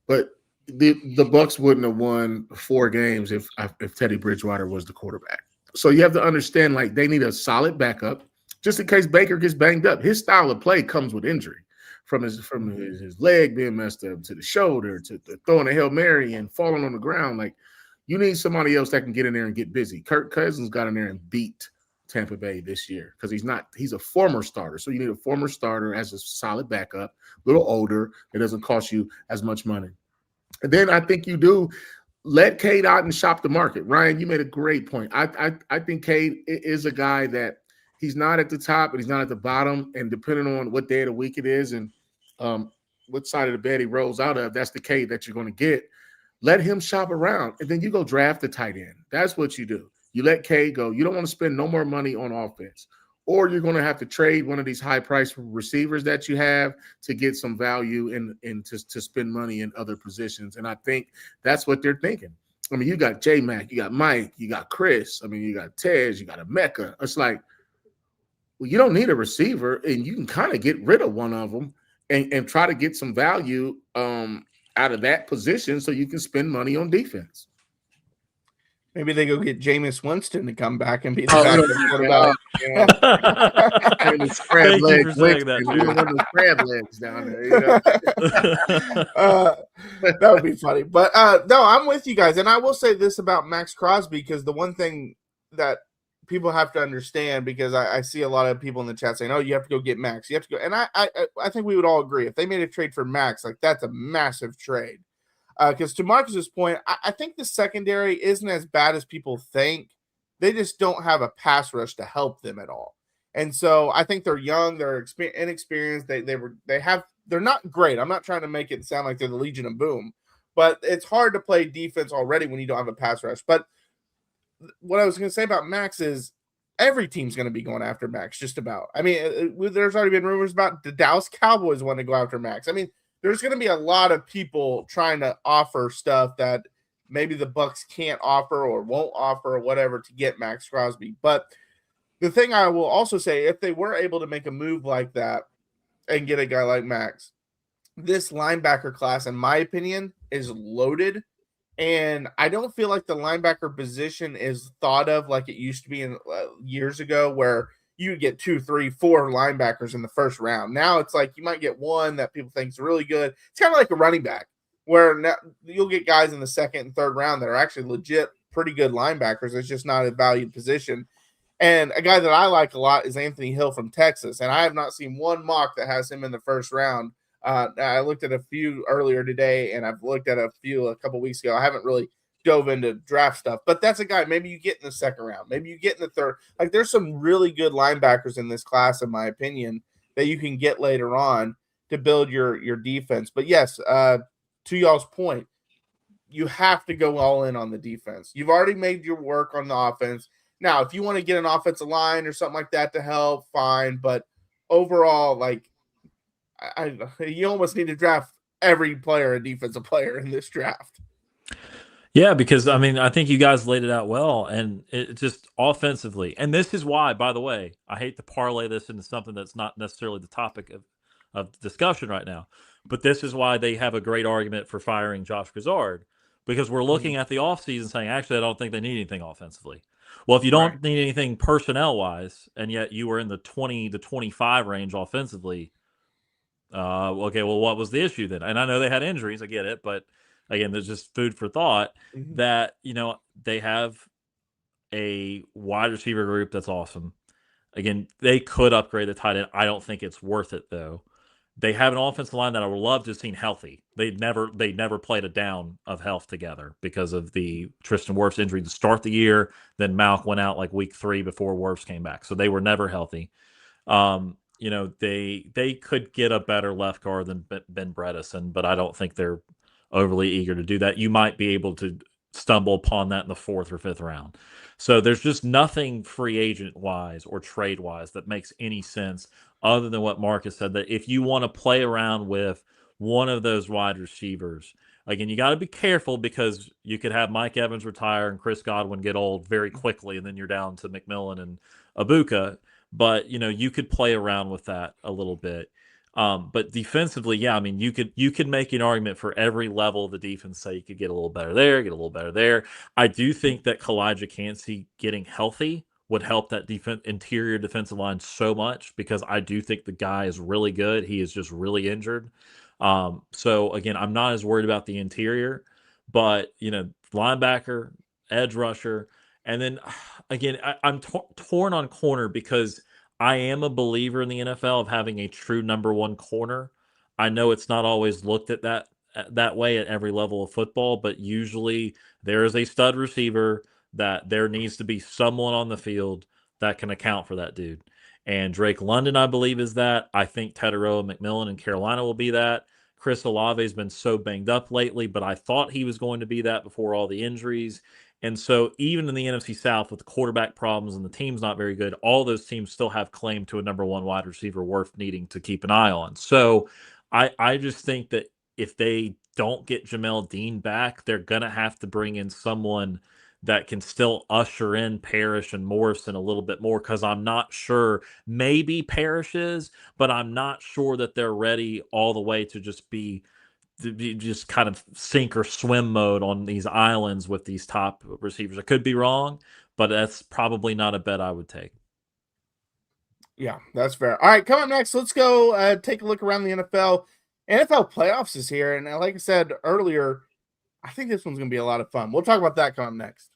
But the Bucs wouldn't have won 4 games if Teddy Bridgewater was the quarterback. So you have to understand, like, they need a solid backup just in case Baker gets banged up. His style of play comes with injury, from his leg being messed up to the shoulder to throwing a Hail Mary and falling on the ground. Like, you need somebody else that can get in there and get busy. Kirk Cousins got in there and beat Tampa Bay this year because he's a former starter. So you need a former starter as a solid backup, a little older. It doesn't cost you as much money. And then I think you do let Cade out and shop the market. Ryan, you made a great point. I think Cade is a guy that he's not at the top, but he's not at the bottom. And depending on what day of the week it is and what side of the bed he rolls out of, that's the Cade that you're going to get. Let him shop around, and then you go draft the tight end. That's what you do. You let Cade go. You don't want to spend no more money on offense, or you're going to have to trade one of these high-priced receivers that you have to get some value and to spend money in other positions. And I think that's what they're thinking. I mean, you got J-Mac, you got Mike, you got Chris. I mean, you got Tej, you got Emeka. It's like, well, you don't need a receiver, and you can kind of get rid of one of them and try to get some value out of that position so you can spend money on defense. Maybe they go get Jameis Winston to come back and be the backup quarterback. And the crab legs. We don't want the crab legs down there. That would be funny. But no, I'm with you guys. And I will say this about Max Crosby, because the one thing that people have to understand, because I see a lot of people in the chat saying, oh, you have to go get Max. You have to go. And I think we would all agree. If they made a trade for Max, like, that's a massive trade. Because to Marcus's point, I think the secondary isn't as bad as people think. They just don't have a pass rush to help them at all. And so I think they're young, they're inexperienced. They're not great. I'm not trying to make it sound like they're the Legion of Boom, but it's hard to play defense already when you don't have a pass rush. But what I was going to say about Max is every team's going to be going after Max, just about. I mean, there's already been rumors about the Dallas Cowboys wanting to go after Max. I mean, there's going to be a lot of people trying to offer stuff that maybe the Bucs can't offer or won't offer or whatever to get Max Crosby. But the thing I will also say, if they were able to make a move like that and get a guy like Max, this linebacker class, in my opinion, is loaded. And I don't feel like the linebacker position is thought of like it used to be in years ago, where you get 2, 3, 4 linebackers in the first round. Now it's like you might get one that people think is really good. It's kind of like a running back, where now you'll get guys in the second and third round that are actually legit pretty good linebackers. It's just not a valued position. And a guy that I like a lot is Anthony Hill from Texas. And I have not seen one mock that has him in the first round. I looked at a few earlier today, and I've looked at a few a couple weeks ago. I haven't really dove into draft stuff, but that's a guy maybe you get in the second round, maybe you get in the third. Like, there's some really good linebackers in this class, in my opinion, that you can get later on to build your defense. But yes, to y'all's point, you have to go all in on the defense. You've already made your work on the offense. Now, if you want to get an offensive line or something like that to help, fine. But overall, like, you almost need to draft every player, a defensive player, in this draft. Yeah, because, I mean, I think you guys laid it out well, and it just offensively. And this is why, by the way, I hate to parlay this into something that's not necessarily the topic of discussion right now, but this is why they have a great argument for firing Josh Grizzard, because we're looking at the offseason saying, actually, I don't think they need anything offensively. Well, if you don't need anything personnel-wise, and yet you were in the 20 to 25 range offensively, okay, well, what was the issue then? And I know they had injuries, I get it, but again, there's just food for thought that, they have a wide receiver group that's awesome. Again, they could upgrade the tight end. I don't think it's worth it, though. They have an offensive line that I would love to have seen healthy. They never played a down of health together because of the Tristan Wirfs injury to start the year. Then Malk went out like week 3 before Wirfs came back, so they were never healthy. They could get a better left guard than Ben Bredeson, but I don't think they're overly eager to do that. You might be able to stumble upon that in the 4th or 5th round. So there's just nothing free agent wise or trade wise that makes any sense other than what Marcus said, that if you want to play around with one of those wide receivers, again, you got to be careful because you could have Mike Evans retire and Chris Godwin get old very quickly, and then you're down to McMillan and Abuka. But you could play around with that a little bit. But defensively, yeah, I mean, you could make an argument for every level of the defense. Say you could get a little better there, get a little better there. I do think that Kalijah Kancey getting healthy would help that interior defensive line so much, because I do think the guy is really good. He is just really injured. So again, I'm not as worried about the interior, but linebacker, edge rusher, and then again, I'm torn on corner because I am a believer in the NFL of having a true number 1 corner. I know it's not always looked at that way at every level of football, but usually there is a stud receiver that there needs to be someone on the field that can account for that dude. And Drake London, I believe, is that. I think Teteroa McMillan in Carolina will be that. Chris Olave has been so banged up lately, but I thought he was going to be that before all the injuries. And so even in the NFC South with the quarterback problems and the team's not very good, all those teams still have claim to a number 1 wide receiver worth needing to keep an eye on. So I just think that if they don't get Jamel Dean back, they're going to have to bring in someone that can still usher in Parrish and Morrison a little bit more, because I'm not sure. Maybe Parrish is, but I'm not sure that they're ready all the way to just be just kind of sink or swim mode on these islands with these top receivers. I could be wrong, but that's probably not a bet I would take. Yeah, that's fair. All right, coming up next, let's go take a look around the NFL. NFL playoffs is here, and like I said earlier, I think this one's going to be a lot of fun. We'll talk about that coming next.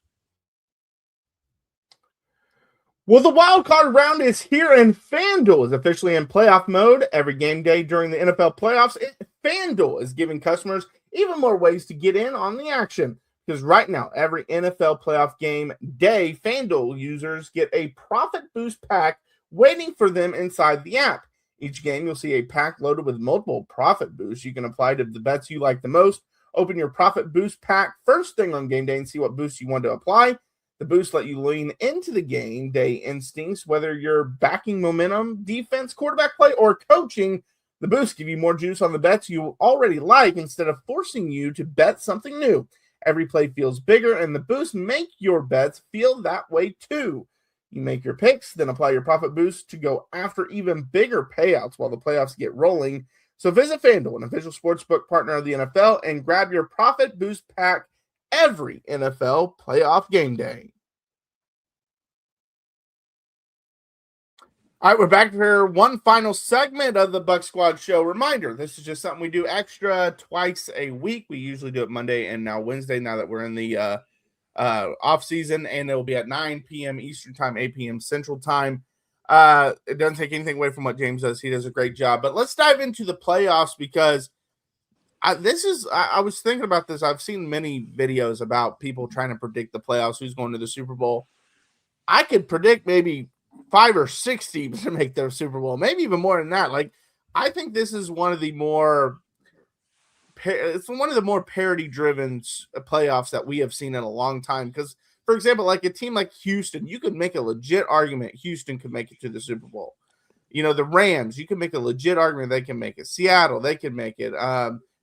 Well, the wild card round is here, and FanDuel is officially in playoff mode. Every game day during the NFL playoffs, FanDuel is giving customers even more ways to get in on the action. Because right now, every NFL playoff game day, FanDuel users get a profit boost pack waiting for them inside the app. Each game, you'll see a pack loaded with multiple profit boosts you can apply to the bets you like the most. Open your profit boost pack first thing on game day and see what boosts you want to apply. The boosts let you lean into the game day instincts, whether you're backing momentum, defense, quarterback play, or coaching. The boosts give you more juice on the bets you already like instead of forcing you to bet something new. Every play feels bigger, and the boosts make your bets feel that way too. You make your picks, then apply your profit boost to go after even bigger payouts while the playoffs get rolling. So visit FanDuel, an official sportsbook partner of the NFL, and grab your profit boost pack every NFL playoff game day. All right, we're back for one final segment of the Bucs Squad show. Reminder, this is just something we do extra twice a week. We usually do it Monday and now Wednesday, now that we're in the off-season, and it'll be at 9 p.m. Eastern time, 8 p.m. Central time. It doesn't take anything away from what James does. He does a great job. But let's dive into the playoffs, because I was thinking about this. I've seen many videos about people trying to predict the playoffs, who's going to the Super Bowl. I could predict maybe 5 or 6 teams to make their Super Bowl, maybe even more than that. Like, I think this is one of the more parity-driven playoffs that we have seen in a long time. Because, for example, like a team like Houston, you could make a legit argument Houston could make it to the Super Bowl. You know, the Rams, you can make a legit argument they can make it. Seattle, they can make it.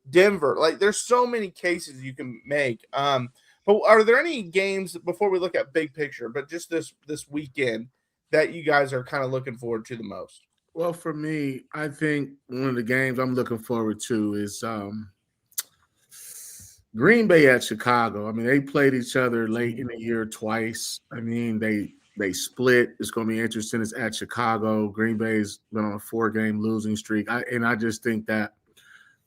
Denver, like, there's so many cases you can make. But are there any games, before we look at big picture, but just this weekend, that you guys are kind of looking forward to the most? Well, for me, I think one of the games I'm looking forward to is Green Bay at Chicago. I mean, they played each other late in the year twice. I mean, they split. It's going to be interesting. It's at Chicago. Green Bay's been on a 4-game losing streak. I just think that,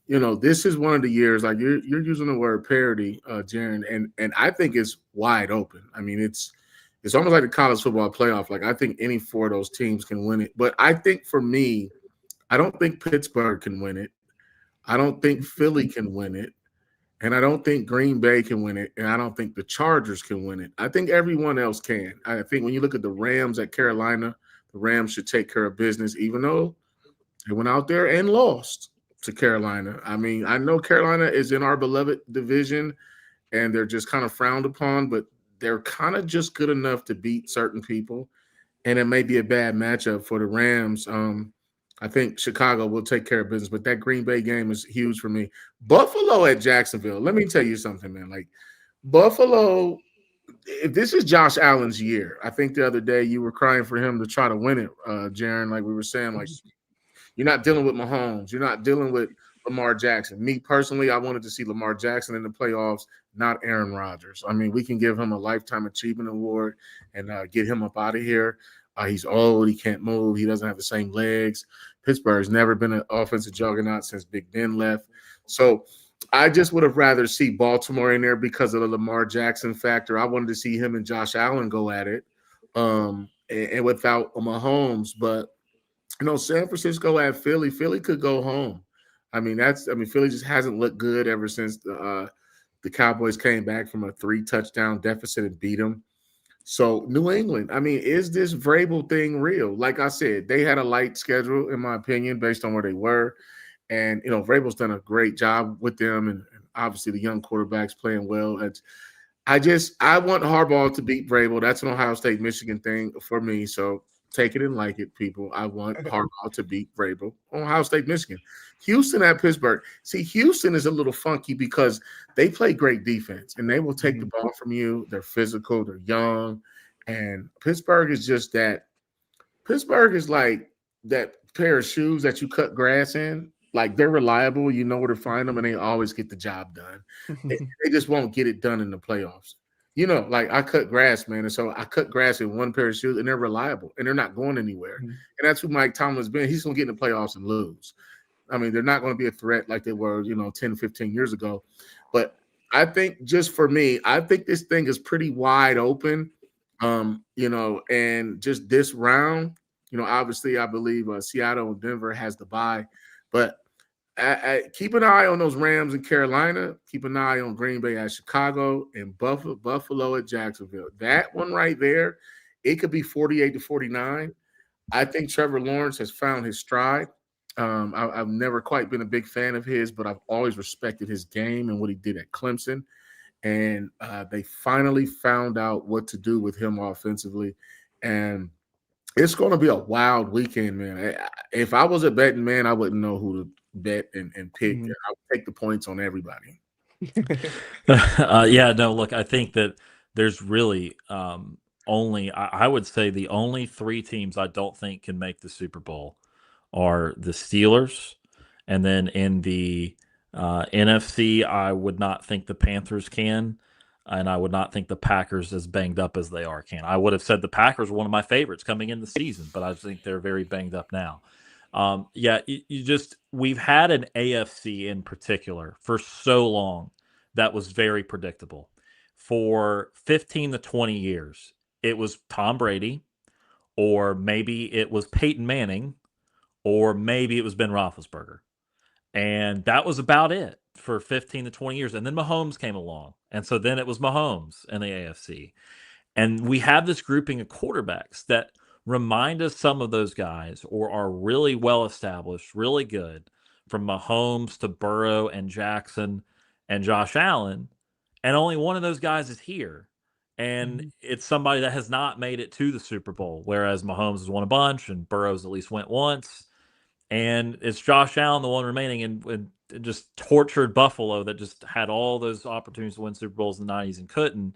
you know, this is one of the years, like you're using the word parity, Jaron, and I think it's wide open. I mean, it's almost like the college football playoff. Like, I think any 4 of those teams can win it. But I think for me, I don't think Pittsburgh can win it. I don't think Philly can win it. And I don't think Green Bay can win it. And I don't think the Chargers can win it. I think everyone else can. I think when you look at the Rams at Carolina, the Rams should take care of business, even though they went out there and lost to Carolina. I mean, I know Carolina is in our beloved division and they're just kind of frowned upon, but they're kind of just good enough to beat certain people. And it may be a bad matchup for the Rams. I think Chicago will take care of business, but that Green Bay game is huge for me. Buffalo at Jacksonville. Let me tell you something, man. Like Buffalo, if this is Josh Allen's year, I think the other day you were crying for him to try to win it, Jaron. Like we were saying, like you're not dealing with Mahomes, you're not dealing with Lamar Jackson. Me personally, I wanted to see Lamar Jackson in the playoffs, not Aaron Rodgers. I mean, we can give him a lifetime achievement award and get him up out of here. He's old. He can't move. He doesn't have the same legs. Pittsburgh's never been an offensive juggernaut since Big Ben left. So I just would have rather see Baltimore in there because of the Lamar Jackson factor. I wanted to see him and Josh Allen go at it and without Mahomes. But, San Francisco at Philly. Philly could go home. Philly just hasn't looked good ever since the Cowboys came back from a 3-touchdown deficit and beat them. So New England, is this Vrabel thing real? Like I said, they had a light schedule, in my opinion, based on where they were. And, Vrabel's done a great job with them. And obviously the young quarterback's playing well. I want Harbaugh to beat Vrabel. That's an Ohio State, Michigan thing for me. So take it and like it, people. I want Harbaugh to beat Vrabel. Ohio State, Michigan. Houston at Pittsburgh. See, Houston is a little funky because they play great defense and they will take the ball from you. They're physical. They're young. And Pittsburgh is just that. Pittsburgh is like that pair of shoes that you cut grass in. Like they're reliable. You know where to find them and they always get the job done. They just won't get it done in the playoffs. Like I cut grass, man. And so I cut grass in one pair of shoes and they're reliable and they're not going anywhere. And that's who Mike Tomlin's been. He's going to get in the playoffs and lose. They're not going to be a threat like they were, 10, 15 years ago. But I think just for me, I think this thing is pretty wide open, and just this round, obviously I believe Seattle and Denver has the bye. But I keep an eye on those Rams in Carolina. Keep an eye on Green Bay at Chicago and Buffalo at Jacksonville. That one right there, it could be 48-49. I think Trevor Lawrence has found his stride. I've never quite been a big fan of his, but I've always respected his game and what he did at Clemson. And they finally found out what to do with him offensively. And it's going to be a wild weekend, man. If I was a betting man, I wouldn't know who to bet and pick. I would take the points on everybody. Look, I think that there's really I would say the only 3 teams I don't think can make the Super Bowl are the Steelers, and then in the NFC, I would not think the Panthers can, and I would not think the Packers, as banged up as they are, can. I would have said the Packers were one of my favorites coming in the season, but I think they're very banged up now. We've had an AFC in particular for so long that was very predictable. For 15 to 20 years, it was Tom Brady, or maybe it was Peyton Manning, or maybe it was Ben Roethlisberger. And that was about it for 15 to 20 years. And then Mahomes came along. And so then it was Mahomes in the AFC. And we have this grouping of quarterbacks that remind us some of those guys or are really well established, really good, from Mahomes to Burrow and Jackson and Josh Allen. And only one of those guys is here. And it's somebody that has not made it to the Super Bowl, whereas Mahomes has won a bunch and Burrow's at least went once. And it's Josh Allen, the one remaining, and just tortured Buffalo that just had all those opportunities to win Super Bowls in the 90s and couldn't.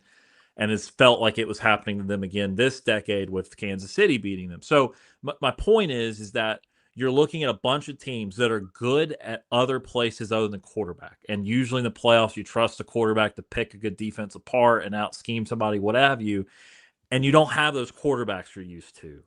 And it's felt like it was happening to them again this decade with Kansas City beating them. So my point is that you're looking at a bunch of teams that are good at other places other than quarterback. And usually in the playoffs, you trust the quarterback to pick a good defense apart and out scheme somebody, what have you. And you don't have those quarterbacks you're used to.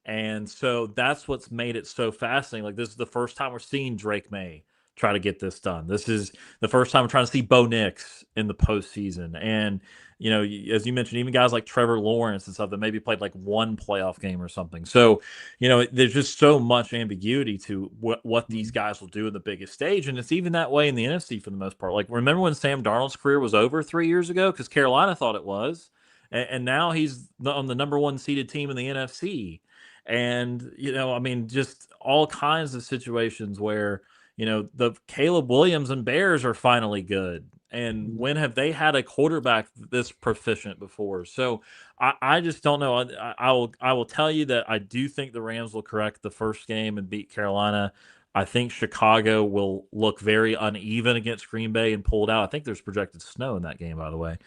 And so that's what's made it so fascinating. Like, this is the first time we're seeing Drake May try to get this done. This is the first time I'm trying to see Bo Nix in the postseason. And, as you mentioned, even guys like Trevor Lawrence and stuff that maybe played like one playoff game or something. So, there's just so much ambiguity to what these guys will do in the biggest stage. And it's even that way in the NFC for the most part. Like, remember when Sam Darnold's career was over 3 years ago? Because Carolina thought it was. And now he's on the number one seeded team in the NFC. And, just all kinds of situations where, the Caleb Williams and Bears are finally good. And when have they had a quarterback this proficient before? So I just don't know. I will tell you that I do think the Rams will correct the first game and beat Carolina. I think Chicago will look very uneven against Green Bay and pull it out. I think there's projected snow in that game, by the way.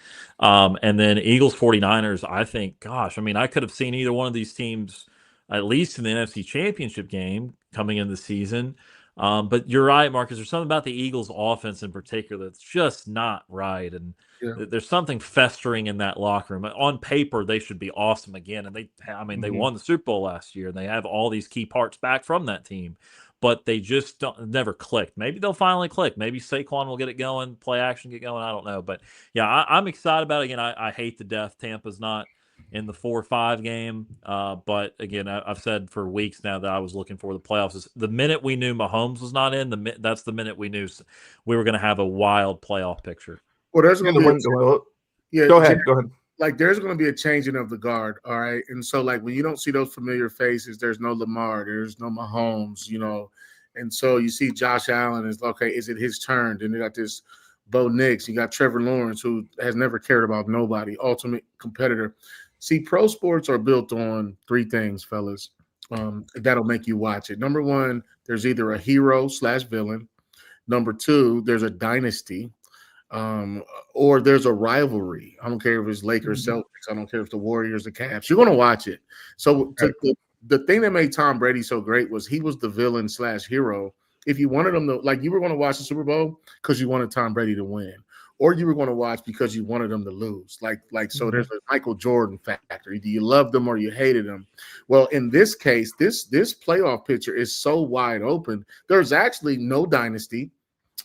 And then Eagles 49ers, I think, gosh, I could have seen either one of these teams at least in the NFC Championship game coming into the season. But you're right, Marcus. There's something about the Eagles' offense in particular that's just not right, and there's something festering in that locker room. On paper, they should be awesome again, and they won the Super Bowl last year, and they have all these key parts back from that team, but they just never clicked. Maybe they'll finally click. Maybe Saquon will get it going, play action get going. I don't know, but yeah, I'm excited about it. Again, I hate to death Tampa's not in the 4-5 game. But again, I've said for weeks now that I was looking for the playoffs. The minute we knew Mahomes was not in, that's the minute we knew we were going to have a wild playoff picture. Well, there's going to be go ahead. Like, there's going to be a changing of the guard, all right? And so, like, when you don't see those familiar faces, there's no Lamar, there's no Mahomes, and so you see Josh Allen is, okay, is it his turn? Then you got this Bo Nix, you got Trevor Lawrence, who has never cared about nobody, ultimate competitor. See, pro sports are built on three things, fellas, that'll make you watch it. Number one, there's either a hero/villain. Number two, there's a dynasty, or there's a rivalry. I don't care if it's Lakers, Celtics. I don't care if the Warriors, the Cavs. You're going to watch it. So the thing that made Tom Brady so great was he was the villain/hero. If you wanted him to, like, you were going to watch the Super Bowl because you wanted Tom Brady to win, or you were going to watch because you wanted him to lose. So there's a Michael Jordan factor. Either you loved him or you hated him. Well, in this case, this playoff picture is so wide open. There's actually no dynasty.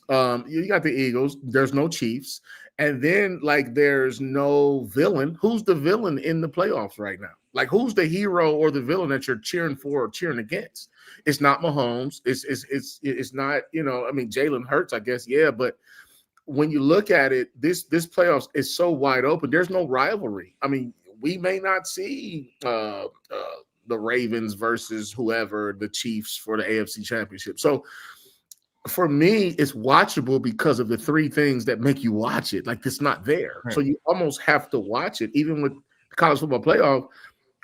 You got the Eagles. There's no Chiefs. And then, like, there's no villain. Who's the villain in the playoffs right now? Like, who's the hero or the villain that you're cheering for or cheering against? It's not Mahomes. It's not, Jalen Hurts, I guess. Yeah, but when you look at it, this playoffs is so wide open. There's no rivalry. We may not see the Ravens versus whoever, the Chiefs for the AFC Championship. So for me, it's watchable because of the three things that make you watch it. Like, it's not there. Right. So you almost have to watch it. Even with the college football playoff,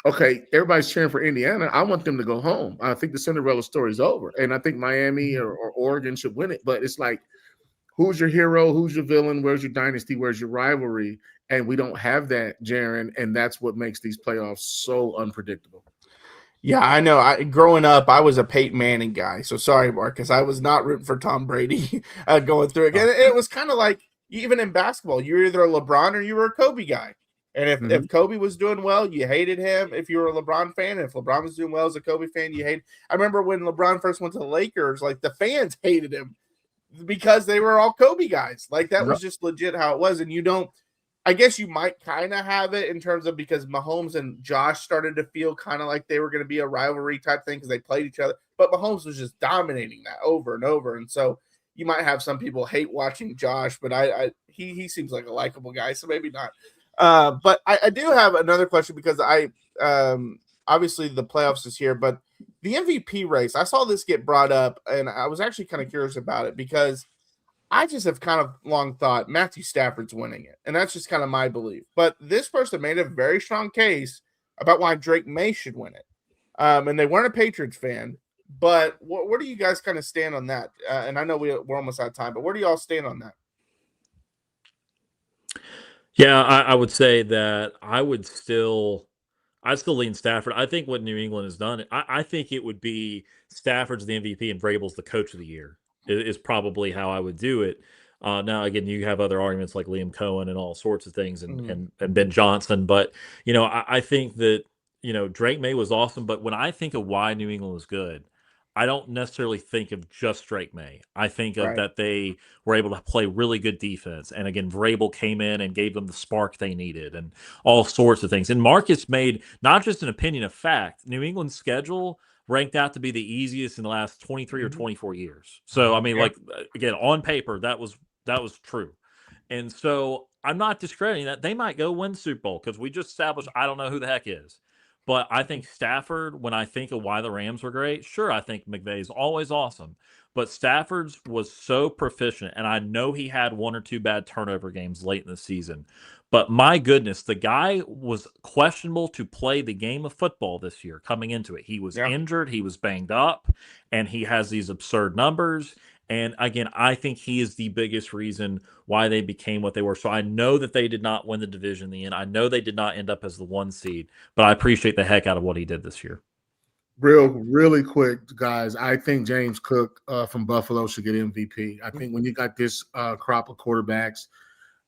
okay, everybody's cheering for Indiana. I want them to go home. I think the Cinderella story is over. And I think Miami or Oregon should win it. But it's like, who's your hero? Who's your villain? Where's your dynasty? Where's your rivalry? And we don't have that, Jaron. And that's what makes these playoffs so unpredictable. Yeah, I know. Growing up, I was a Peyton Manning guy. So sorry, Marcus. I was not rooting for Tom Brady going through it. And it was kind of like, even in basketball, you were either a LeBron or you were a Kobe guy. And if Kobe was doing well, you hated him if you were a LeBron fan. And if LeBron was doing well as a Kobe fan, you hated. I remember when LeBron first went to the Lakers, like, the fans hated him because they were all Kobe guys. Like, that was just legit how it was. And you don't, I guess you might kind of have it in terms of, because Mahomes and Josh started to feel kind of like they were going to be a rivalry type thing because they played each other. But Mahomes was just dominating that over and over. And so you might have some people hate watching Josh, but he seems like a likable guy, so maybe not. But I do have another question, because obviously the playoffs is here, but the MVP race, I saw this get brought up, and I was actually kind of curious about it, because I just have kind of long thought Matthew Stafford's winning it, and that's just kind of my belief. But this person made a very strong case about why Drake May should win it, and they weren't a Patriots fan. But where do you guys kind of stand on that? And I know we're almost out of time, but where do y'all stand on that? Yeah, I would say that I'd still lean Stafford. I think what New England has done, I think it would be Stafford's the MVP and Vrabel's the coach of the year is probably how I would do it. Now, again, you have other arguments like Liam Cohen and all sorts of things and Ben Johnson. But, I think that, Drake May was awesome. But when I think of why New England was good, I don't necessarily think of just Drake May. I think of Right. that they were able to play really good defense. And again, Vrabel came in and gave them the spark they needed and all sorts of things. And Marcus made not just an opinion of fact. New England's schedule ranked out to be the easiest in the last 23 or 24 years. So, I mean, like, again, on paper, that was true. And so I'm not discrediting that. They might go win the Super Bowl because we just established I don't know who the heck is. But I think Stafford, when I think of why the Rams were great, sure, I think McVay's always awesome. But Stafford's was so proficient, and I know he had one or two bad turnover games late in the season. But my goodness, the guy was questionable to play the game of football this year coming into it. He was injured, he was banged up, and he has these absurd numbers. And again, I think he is the biggest reason why they became what they were. So I know that they did not win the division in the end. I know they did not end up as the 1 seed, but I appreciate the heck out of what he did this year. Really quick, guys. I think James Cook from Buffalo should get MVP. I think when you got this crop of quarterbacks,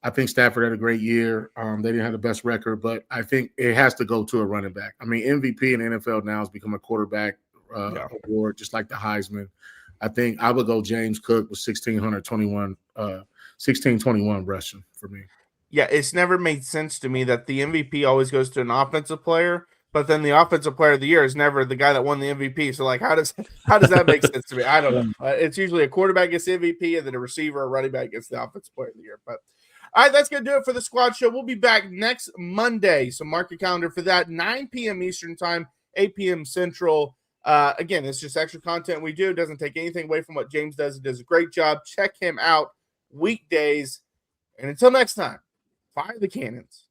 I think Stafford had a great year. They didn't have the best record, but I think it has to go to a running back. I mean, MVP in the NFL now has become a quarterback award, just like the Heisman. I think I would go James Cook with 1621 rushing for me. Yeah, it's never made sense to me that the MVP always goes to an offensive player, but then the offensive player of the year is never the guy that won the MVP. So, like, how does that make sense to me? I don't know. It's usually a quarterback gets the MVP, and then a receiver or running back gets the offensive player of the year. But all right, that's going to do it for the Squad Show. We'll be back next Monday, so mark your calendar for that. 9 p.m. Eastern Time, 8 p.m. Central. Again, it's just extra content we do. It doesn't take anything away from what James does. He does a great job. Check him out weekdays. And until next time, fire the cannons.